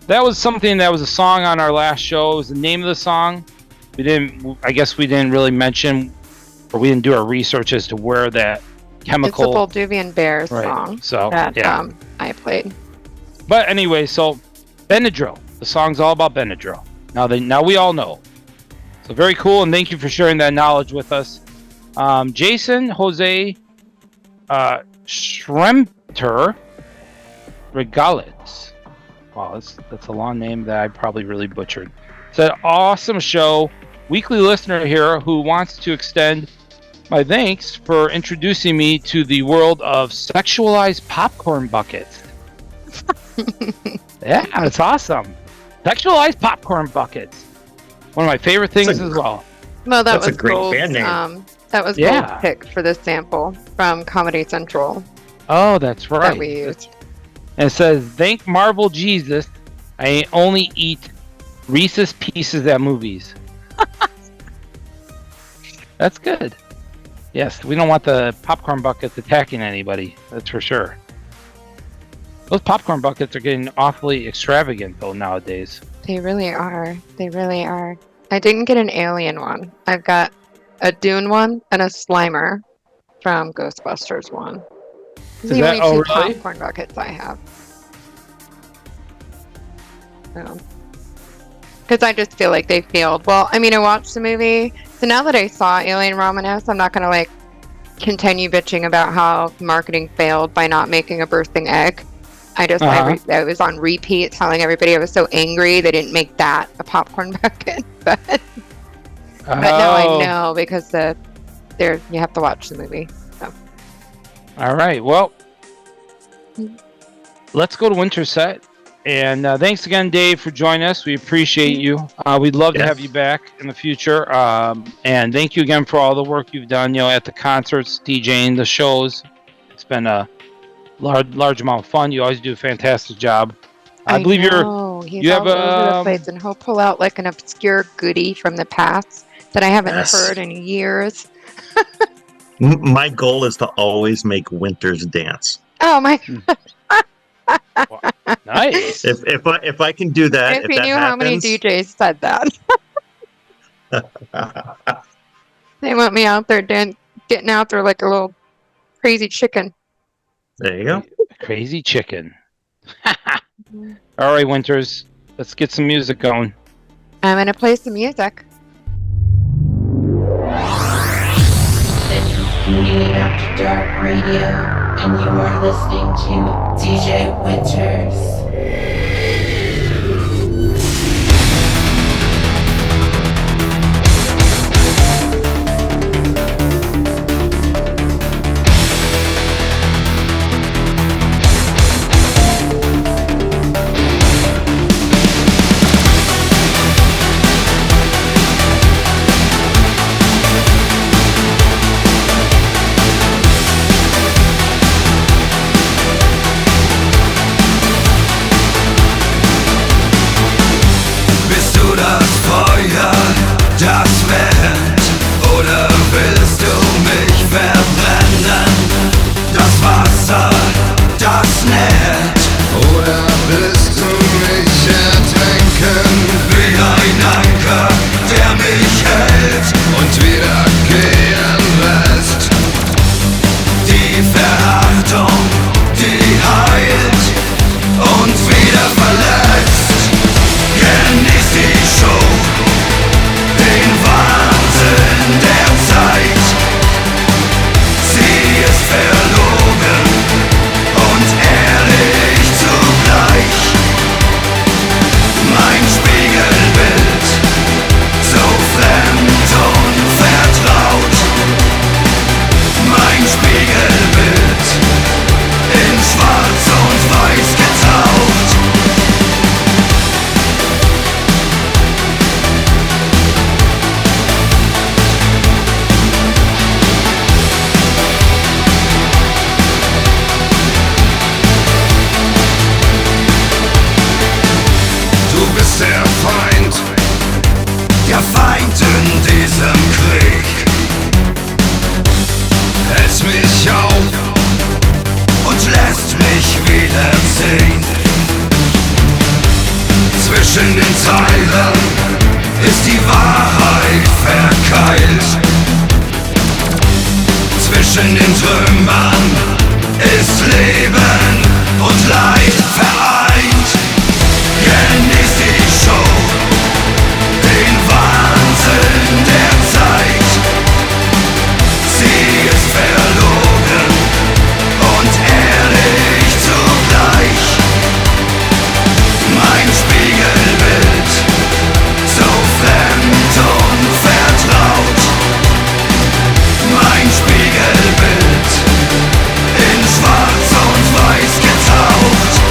That was something that was a song on our last show. It was the name of the song. I guess we didn't really mention, or we didn't do our research as to where that chemical. It's a Bolduvian Bear song that I played. But anyway, so Benadryl. The song's all about Benadryl. Now we all know. So very cool, and thank you for sharing that knowledge with us. Jason Jose Schremter Regales. Wow, that's a long name that I probably really butchered. It's an awesome show. Weekly listener here who wants to extend my thanks for introducing me to the world of sexualized popcorn buckets. Yeah, it's awesome. Sexualized popcorn buckets. One of my favorite things as well. Well, That's was a great Gold's, band name. that was Gold's pick for this sample from Comedy Central. Oh, that's right. That we used. And it says, thank Marvel Jesus, I only eat Reese's Pieces at movies. That's good. Yes, we don't want the popcorn buckets attacking anybody. That's for sure. Those popcorn buckets are getting awfully extravagant, though, nowadays. They really are. They really are. I didn't get an alien one. I've got a Dune one and a Slimer from Ghostbusters one. These are the only two popcorn buckets I have. Because I just feel like they failed. Well, I mean, I watched the movie, so now that I saw Alien Romulus, I'm not going to continue bitching about how marketing failed by not making a bursting egg. I was on repeat telling everybody I was so angry they didn't make that a popcorn bucket. But now I know because you have to watch the movie. So. All right. Well, let's go to Winter Set. And thanks again, Dave, for joining us. We appreciate you. We'd love to have you back in the future. And thank you again for all the work you've done, at the concerts, DJing, the shows. It's been a large amount of fun. You always do a fantastic job. I believe he's you all have over the place, and he'll pull out an obscure goodie from the past that I haven't heard in years. My goal is to always make Winters dance. Oh my god. Nice. If I can do that, if you knew how many DJs said that. They want me out there getting out there like a little crazy chicken. There you go. Crazy chicken. All right, Winters. Let's get some music going. I'm going to play some music. This is Beauty After Dark Radio, and you are listening to DJ Winters. und in diesem Krieg hält mich auf und lässt mich wiederziehen. Zwischen den Zeilen ist die Wahrheit verkeilt. Zwischen den Trümmern ist Leben und Leid vereint. Genieß die Show, den Wahnsinn der Zeit. Sie ist verlogen und ehrlich zugleich. Mein Spiegelbild, so fremd und vertraut. Mein Spiegelbild, in Schwarz und Weiß getaucht.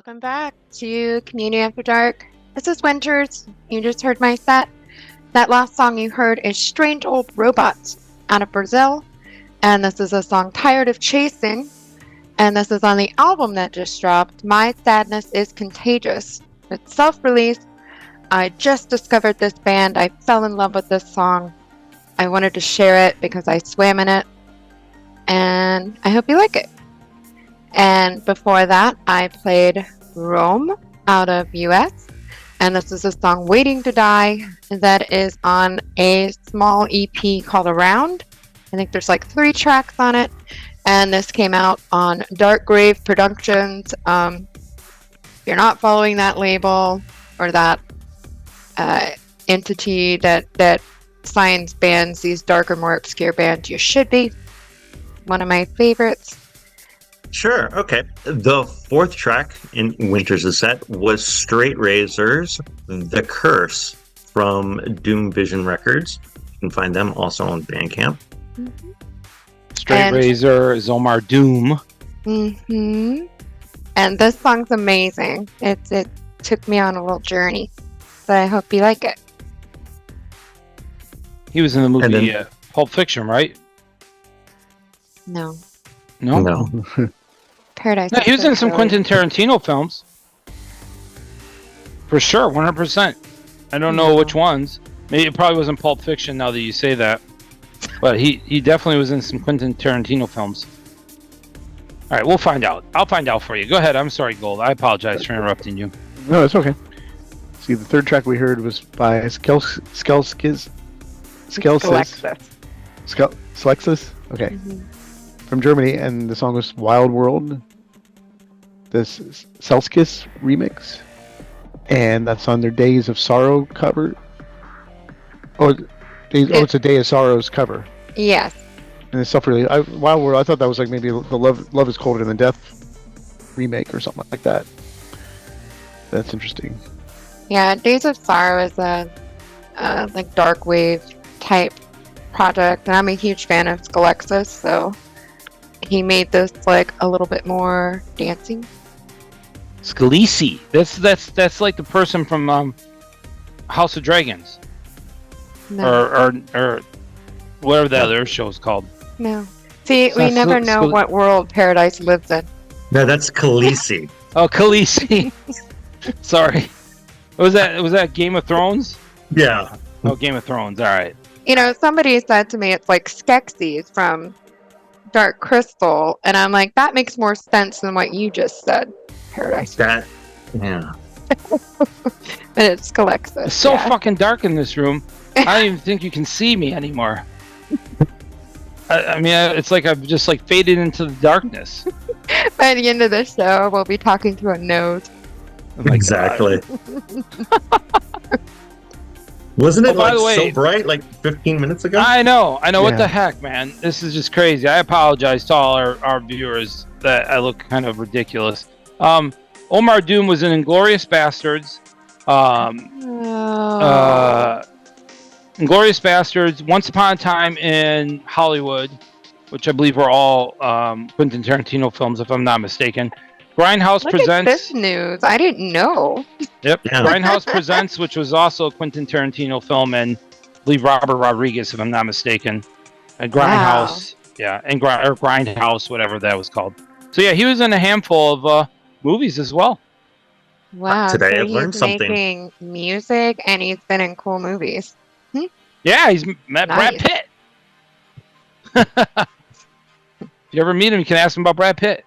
Welcome back to Community After Dark. This is Winters. You just heard my set. That last song you heard is Strange Old Robots out of Brazil. And this is a song Tired of Chasing. And this is on the album that just dropped, My Sadness is Contagious. It's self-released. I just discovered this band. I fell in love with this song. I wanted to share it because I swam in it. And I hope you like it. And before that, I played Rome out of US. And this is a song, Waiting to Die, that is on a small EP called Around. I think there's like 3 tracks on it. And this came out on Dark Grave Productions. If you're not following that label or that entity that signs bands, these darker, more obscure bands, you should be. One of my favorites. Sure. Okay. The 4th track in Winters' set was Straight Razors, The Curse from Doom Vision Records. You can find them also on Bandcamp. Mm-hmm. Straight Razor is Omar Doom. Mm-hmm. And this song's amazing. It took me on a little journey. So I hope you like it. He was in the movie Pulp Fiction, right? No. No? Paradise. No, he was in some Quentin Tarantino films. For sure, 100%. I don't know which ones. Maybe it probably wasn't Pulp Fiction now that you say that. But he definitely was in some Quentin Tarantino films. All right, we'll find out. I'll find out for you. Go ahead. I'm sorry, Gold. I apologize for interrupting you. No, it's okay. See, the 3rd track we heard was by Skelskis. Skelexis? Okay. Mm-hmm. From Germany, and the song was Wild World. This Selskis remix. And that's on their Days of Sorrow cover. It's a Day of Sorrows cover. Yes. And it's self-released. Wild World, I thought that was like maybe the Love is Colder Than Death remake or something like that. That's interesting. Yeah, Days of Sorrow is a like dark wave type project, and I'm a huge fan of Skelexis, so he made this like a little bit more dancing. Scalisi. That's like the person from House of Dragons. No. Or whatever the other show's called. No. See, we never know what world Paradise lives in. No, that's Khaleesi. Oh, Khaleesi. Sorry. Was that Game of Thrones? Yeah. Oh, Game of Thrones. All right. You know, somebody said to me it's like Skeksis from Dark Crystal, and I'm like, that makes more sense than what you just said, Paradise. Yeah. But it's Skelexis. It's so fucking dark in this room. I don't even think you can see me anymore. I mean, it's like I've just like faded into the darkness. By the end of the show, we'll be talking through a nose. Oh exactly. Wasn't it by the way, so bright like 15 minutes ago? I know. What the heck, man? This is just crazy. I apologize to all our viewers that I look kind of ridiculous. Omar Doom was in Inglourious Bastards. Inglourious Bastards, Once Upon a Time in Hollywood, which I believe were all Quentin Tarantino films, if I'm not mistaken. Grindhouse Look Presents. at this news. I didn't know. Yep. Yeah. Grindhouse Presents, which was also a Quentin Tarantino film, and I believe Robert Rodriguez, if I'm not mistaken. And Grindhouse. Wow. Yeah. And Grindhouse, whatever that was called. So yeah, he was in a handful of movies as well. Wow. Today so I've learned he's something. making music and he's been in cool movies. Yeah, he's met Brad Nice. Pitt. If you ever meet him, you can ask him about Brad Pitt.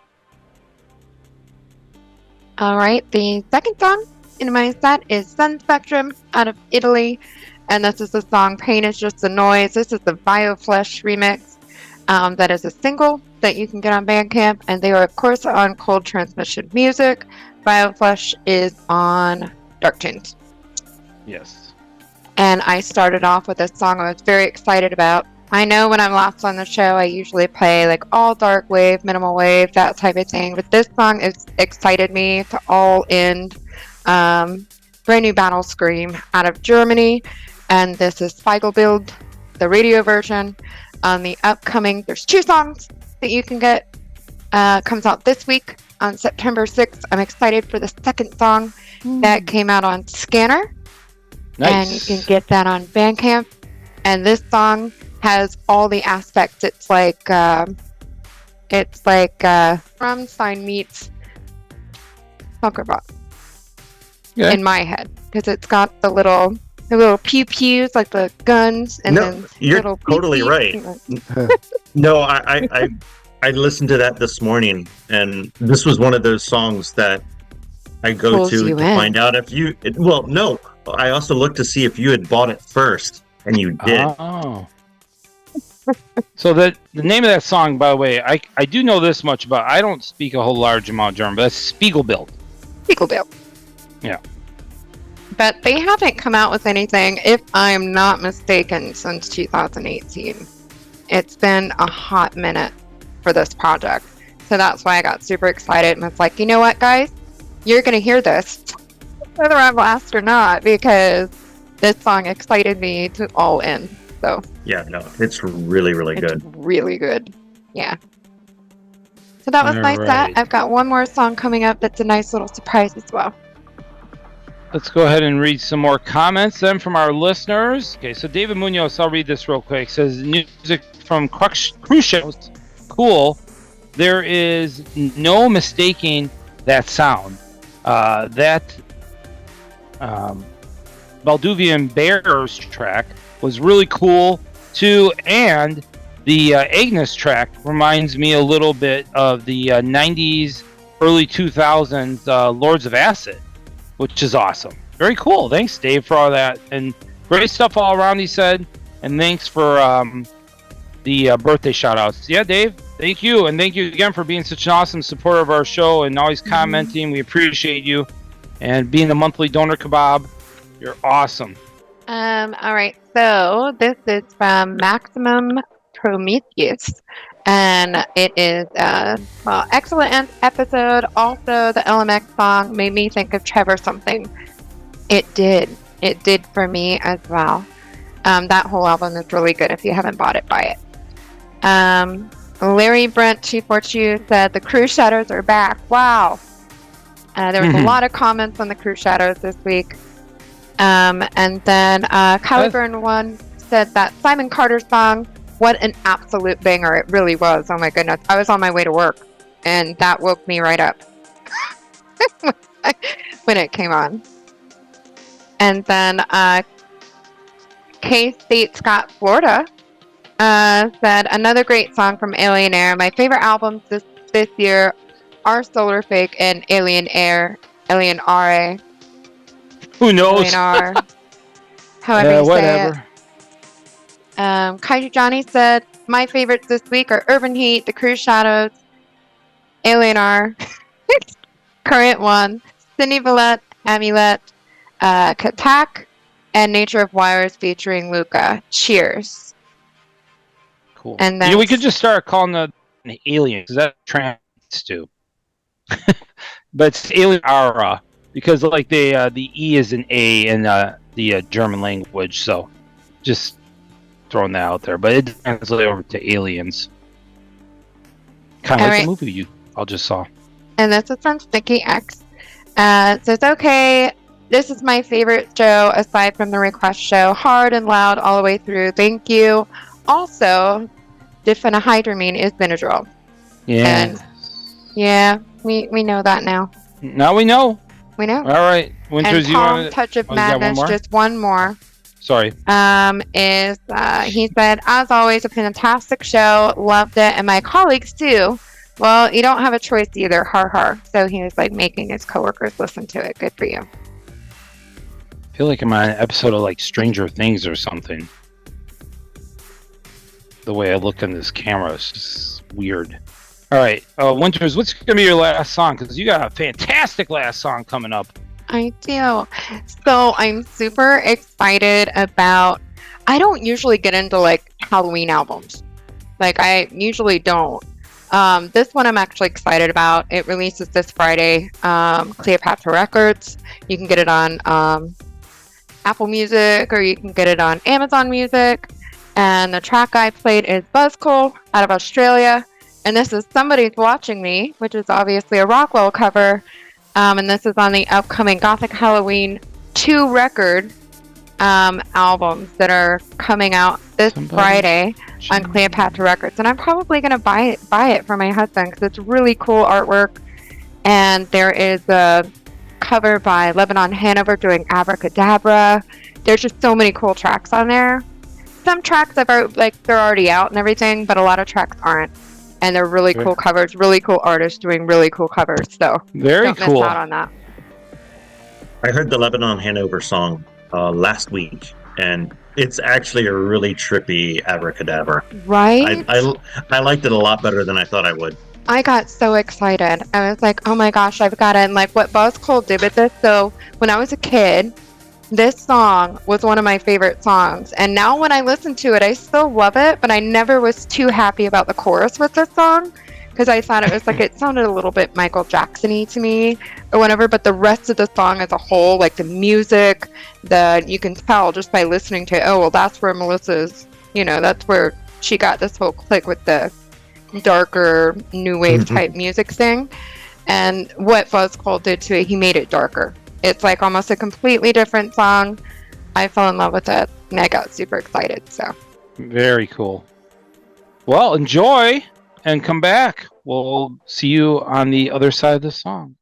All right. The second song in my set is Sun Spectrum out of Italy. And this is the song Pain is Just a Noise. This is the Bioflesh remix. That is a single that you can get on Bandcamp. And they are, of course, on Cold Transmission Music. Bioflesh is on Dark Tunes. Yes. And I started off with a song I was very excited about. I know when I'm last on the show, I usually play like all dark wave, minimal wave, that type of thing. But this song excited me to all end. Brand new Battle Scream out of Germany. And this is Spiegelbild, the radio version. On the upcoming, there's 2 songs that you can get. Comes out this week on September 6th. I'm excited for the second song that came out on Scanner. And you can get that on Bandcamp. And this song has all the aspects. It's like Rammstein meets Bunkerbot in my head, because it's got the little pew pews, like the guns, and then you're little totally right. No, I listened to that this morning, and this was one of those songs that I go Pulls to you in. find out if you. Well, no, I also looked to see if you had bought it first, and you did. Oh. So the name of that song, by the way, I do know this much about. I don't speak a whole large amount of German, but that's Spiegelbild. Spiegelbild. Yeah. But they haven't come out with anything, if I'm not mistaken, since 2018. It's been a hot minute for this project. So that's why I got super excited and was like, you know what, guys? You're going to hear this, whether I'm last or not, because this song excited me to all in. So Yeah, no, it's really, really it's good. really good. Yeah. So that was my set. Alright. I've got one more song coming up that's a nice little surprise as well. Let's go ahead and read some more comments then from our listeners. Okay, so David Munoz, I'll read this real quick. Says music from cruise ships, cool. There is no mistaking that sound. That Balduvian Bears track was really cool too, and the Agnes track reminds me a little bit of the 90s, early 2000s Lords of Acid, which is awesome. Very cool. Thanks, Dave, for all that. And great stuff all around, he said. And thanks for the birthday shout-outs. Yeah, Dave, thank you. And thank you again for being such an awesome supporter of our show and always commenting. We appreciate you. And being a monthly donor kebab, you're awesome. All right, so this is from Maximum Prometheus, and it is excellent episode. Also, the LMX song made me think of Trevor something. It did for me as well. That whole album is really good. If you haven't bought it, buy it. Larry Brent 242 said the Cruise Shadows are back. Wow. There was a lot of comments on the Cruise Shadows this week. And then Caliburn 1 said that Simon Carter song, what an absolute banger. It really was. Oh my goodness. I was on my way to work and that woke me right up when it came on. And then K-State Scott Florida said another great song from Alien Air. My favorite albums this year are Solar Fake and Alien Air, Alien RA. Who knows? However you whatever. say it. Kaiju Johnny said, my favorites this week are Urban Heat, The Cruise Shadows, Alien R, Current One, Cindy Villette, Amulet, Katak, and Nature of Wires featuring Luca. Cheers. Cool. And You know, we that's- could just start calling the aliens. Is that trans too? But it's Alien Aura. Because like the E is an A in the German language, so just throwing that out there. But it translates over to aliens, kind of like the movie you all just saw. And this is from Sticky X. Says, okay, this is my favorite show aside from the request show. Hard and loud all the way through. Thank you. Also, diphenhydramine is Benadryl. Yeah. And yeah, we know that now. Now we know. We know. All right, Winters, And you Tom want to? Touch of you got one Madness, more? just one more. Sorry. Is he said, as always, a fantastic show. Loved it. And my colleagues too. Well, you don't have a choice either. Har har. So he was like making his coworkers listen to it. Good for you. I feel like I'm on an episode of like Stranger Things or something. The way I look on this camera is just weird. All right, Winters, what's going to be your last song? Because you got a fantastic last song coming up. I do. So I'm super excited about. I don't usually get into like Halloween albums. Like I usually don't. This one I'm actually excited about. It releases this Friday. Cleopatra Records. You can get it on Apple Music or you can get it on Amazon Music. And the track I played is Buzzcole out of Australia. And this is Somebody's Watching Me, which is obviously a Rockwell cover. And this is on the upcoming Gothic Halloween 2 record albums that are coming out this Friday on Cleopatra Records. And I'm probably going to buy it for my husband because it's really cool artwork. And there is a cover by Lebanon Hanover doing Abracadabra. There's just so many cool tracks on there. Some tracks they're already out and everything, but a lot of tracks aren't. And they're really cool covers, really cool artists doing really cool covers. So don't miss out on that. I heard the Lebanon Hanover song last week, and it's actually a really trippy abracadabra. Right? I liked it a lot better than I thought I would. I got so excited. I was like, oh my gosh, I've got it. And like what Buzz Cole did with this. So when I was a kid, this song was one of my favorite songs. And now when I listen to it, I still love it, but I never was too happy about the chorus with this song. Because I thought it was like, it sounded a little bit Michael Jackson-y to me or whatever, but the rest of the song as a whole, like the music, you can tell just by listening to it, oh, well, that's where Melissa's, that's where she got this whole click with the darker new wave type music thing. And what Buzz Cole did to it, he made it darker. It's like almost a completely different song. I fell in love with it and I got super excited. So very cool. Well, enjoy. And come back. We'll see you on the other side of the song.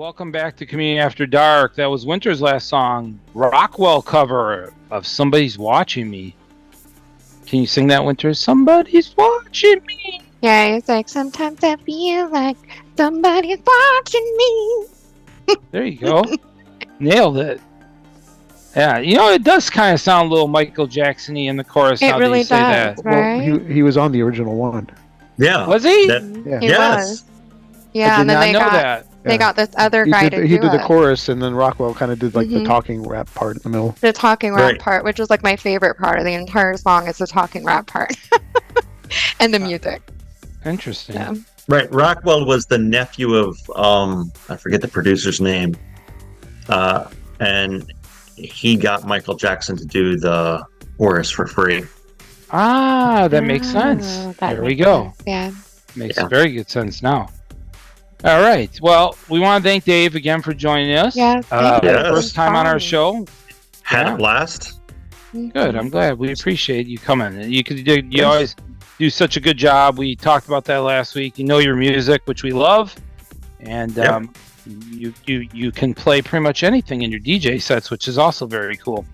welcome back to Community After Dark. That was Winter's last song, Rockwell cover of Somebody's Watching Me. Can you sing that, Winter? Somebody's watching me. Yeah, it's like sometimes I feel like somebody's watching me. There you go. Nailed it. Yeah, it does kind of sound a little Michael Jackson-y in the chorus. It How really do you say does, that? right? Well, he was on the original one. Yeah. Was he? Yeah. He Yes. was. Yeah, I and did then not they know got that. they got this other guy to He do did the it. chorus, and then Rockwell kind of did like the Mhm. talking rap part in the middle. The talking rap Right. part, which was like my favorite part of the entire song, is the talking rap part. And the music. Interesting. Yeah. Right. Rockwell was the nephew of I forget the producer's name. And he got Michael Jackson to do the chorus for free. Ah, that makes sense. That There we makes go. sense, yeah. Makes Yeah. very good sense now. All right. Well, we want to thank Dave again for joining us. Yeah, thank you. Yes. First time on our show. Had Yeah. a blast. Good. I'm glad. We appreciate you coming. You always do such a good job. We talked about that last week. You know your music, which we love, and Yep. you can play pretty much anything in your DJ sets, which is also very cool.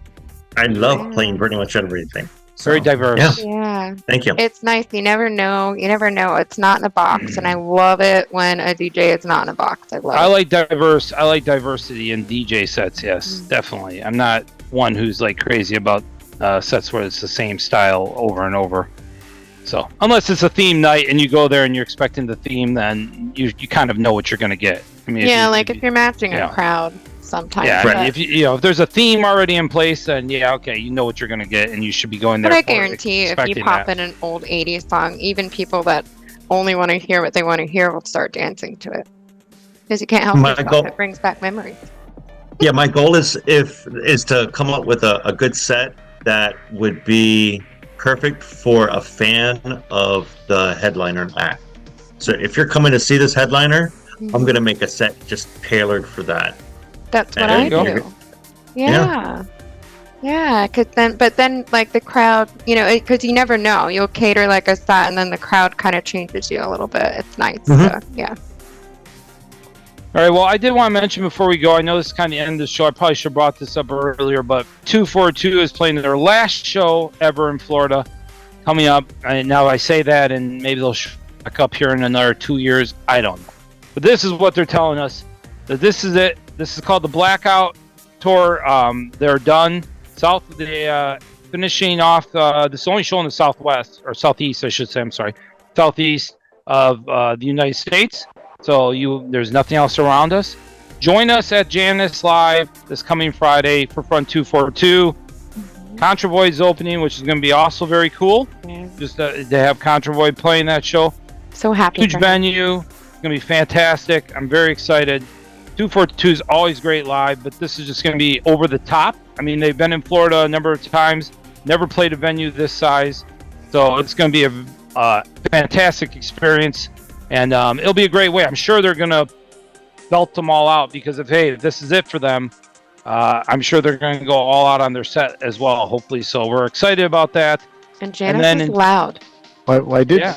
I love playing pretty much everything. Very So, diverse. Yeah. Yeah. Thank you. It's nice. You never know. It's not in a box, and I love it when a DJ is not in a box. I love I it. like diverse. I like diversity in DJ sets. Yes, definitely. I'm not one who's like crazy about sets where it's the same style over and over. So unless it's a theme night and you go there and you're expecting the theme, then you kind of know what you're going to get. I mean, Yeah, if you're matching yeah. a crowd sometimes. yeah, but, if if there's a theme already in place, then yeah, okay, you know what you're going to get, and you should be going there. but I for it, guarantee if you expecting pop that. in an old 80s song, even people that only want to hear what they want to hear will start dancing to it. Because you can't help My yourself. goal- It brings back memories. Yeah, my goal is to come up with a good set that would be perfect for a fan of the headliner act. So if you're coming to see this headliner, I'm gonna make a set just tailored for that. That's what There I you go. do. Yeah. Yeah, but then like the crowd, because you never know. You'll cater like a set, and then the crowd kind of changes you a little bit. It's nice. Mhm. So, yeah. All right. Well, I did want to mention before we go. I know this is kind of the end of the show. I probably should have brought this up earlier, but 242 is playing their last show ever in Florida, coming up. And now I say that, and maybe they'll show back up here in another 2 years. I don't know. But this is what they're telling us. That this is it. This is called the Blackout Tour. They're done. They finishing off. This is only show in the Southwest or Southeast, I should say. I'm sorry, Southeast of the United States. So there's nothing else around us. Join us at Janice Live this coming Friday for Front 242. Contra Void's opening, which is going to be also very cool. Yeah. Just to have Contra Void playing that show. So happy. Huge for him. venue. It's going to be fantastic. I'm very excited. 242 is always great live, but this is just going to be over the top. I mean, they've been in Florida a number of times, never played a venue this size. So it's going to be a fantastic experience. And it'll be a great way. I'm sure they're going to belt them all out because if this is it for them, I'm sure they're going to go all out on their set as well, hopefully. So we're excited about that. And Janice then is in- loud. Well, I Yeah.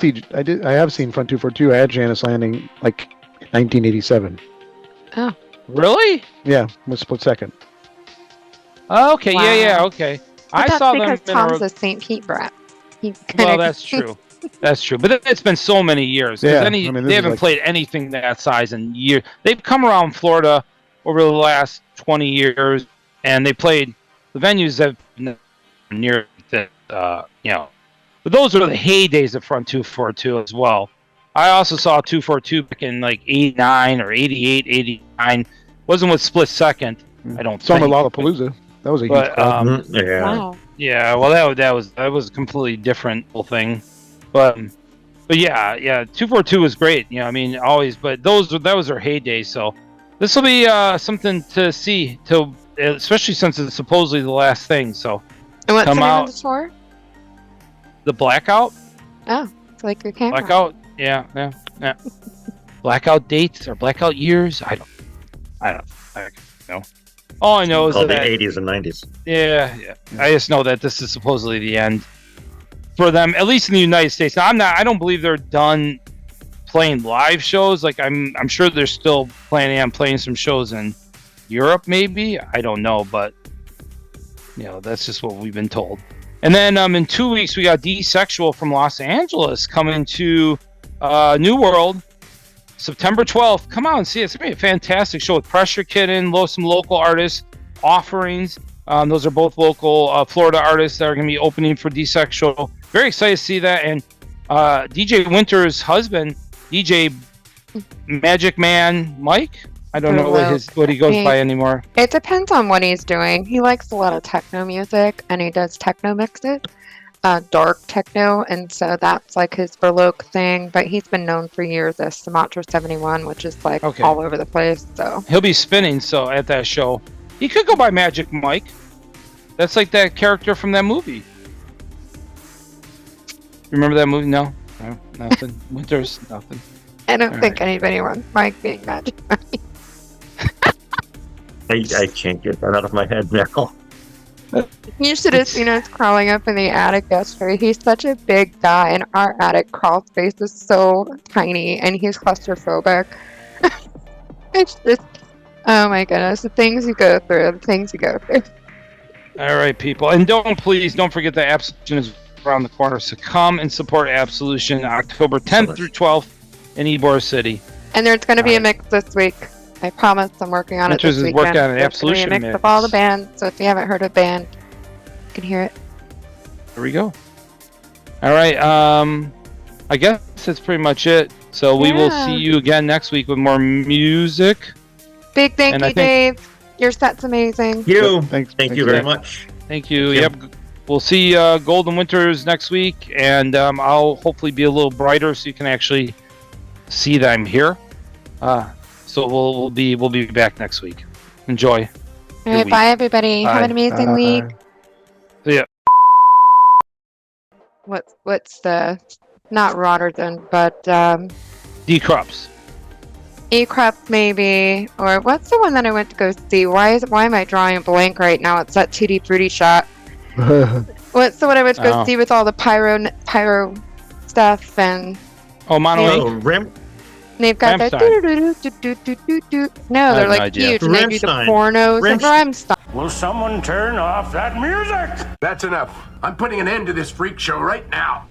have seen Front 242. I had Janice Landing like 1987. Really? Yeah, with Split Second. Okay. Wow. Yeah. Okay. But that's saw them. because in a Tom's ro- a St. Pete brat. Well, that's true. That's true. But it's been so many years. 'Cause Yeah, I mean, this they is haven't like- played anything that size in years. They've come around Florida over the last 20 years, and they played the venues that near that. But those are the heydays of Front 242 as well. I also saw 242 back in like 89 or 88, 89. Wasn't with Split Second. I don't Saw them think. at Lollapalooza. That was a huge But crowd. Yeah. Wow. yeah, well, that was a completely different whole thing, but yeah, 242 was great. I mean, always. But that was their heyday. So this will be something to see, especially since it's supposedly the last thing. So And what's Come the name out. of the tour? the Blackout, Oh, it's like your camera. Blackout, yeah. Blackout dates or Blackout years? I don't know. All I know is Called the that 80s and 90s. Yeah. I just know that this is supposedly the end for them, at least in the United States. Now, I don't believe they're done playing live shows. Like I'm sure they're still planning on playing some shows in Europe, maybe. I don't know, but that's just what we've been told. And then in 2 weeks we got Desexual from Los Angeles coming to New World, September 12th. Come out and see it. It's gonna be a fantastic show with Pressure Kitten, some local artists, Offerings. Those are both local Florida artists that are going to be opening for Desexual. Very excited to see that. And DJ Winter's husband, DJ Magic Man Mike. I don't know what he goes by anymore. It depends on what he's doing. He likes a lot of techno music, and he does techno mixes, dark techno, and so that's like his Verloc thing. But he's been known for years as Sumatra 71, which is like all over the place. So he'll be spinning at that show. He could go by Magic Mike. That's like that character from that movie. Remember that movie? No, nothing. Winters, nothing. I don't think anybody wants Mike being Magic Mike. I can't get that out of my head now. You should have seen us crawling up in the attic yesterday. He's such a big guy, and our attic crawl space is so tiny, and he's claustrophobic. It's just, oh my goodness, the things you go through. All right, people. And don't forget that Absolution is around the corner. So come and support Absolution October 10th through 12th in Ybor City. And there's going to be a mix this week. I promise I'm working on it this weekend. Working on an Absolution mix of all the bands. So if you haven't heard of a band, you can hear it. There we go. All right. I guess that's pretty much it. So we will see you again next week with more music. Big thank you, Dave. Your set's amazing. Thank you very much. Thank you. Yep. We'll see Golden Winters next week, and I'll hopefully be a little brighter so you can actually see that I'm here. So we'll be back next week. Enjoy. All right, bye everybody. Have an amazing week. See ya. What's the not Rotterdam, but D-Crops. E-Crops maybe, or what's the one that I went to go see? Why am I drawing a blank right now? It's that Tutti Frutti shot. What's the one I went to go see with all the pyro stuff and Rim. They've got that no, they're like huge and they do the pornos and Rammstein. Will someone turn off that music? That's enough. I'm putting an end to this freak show right now.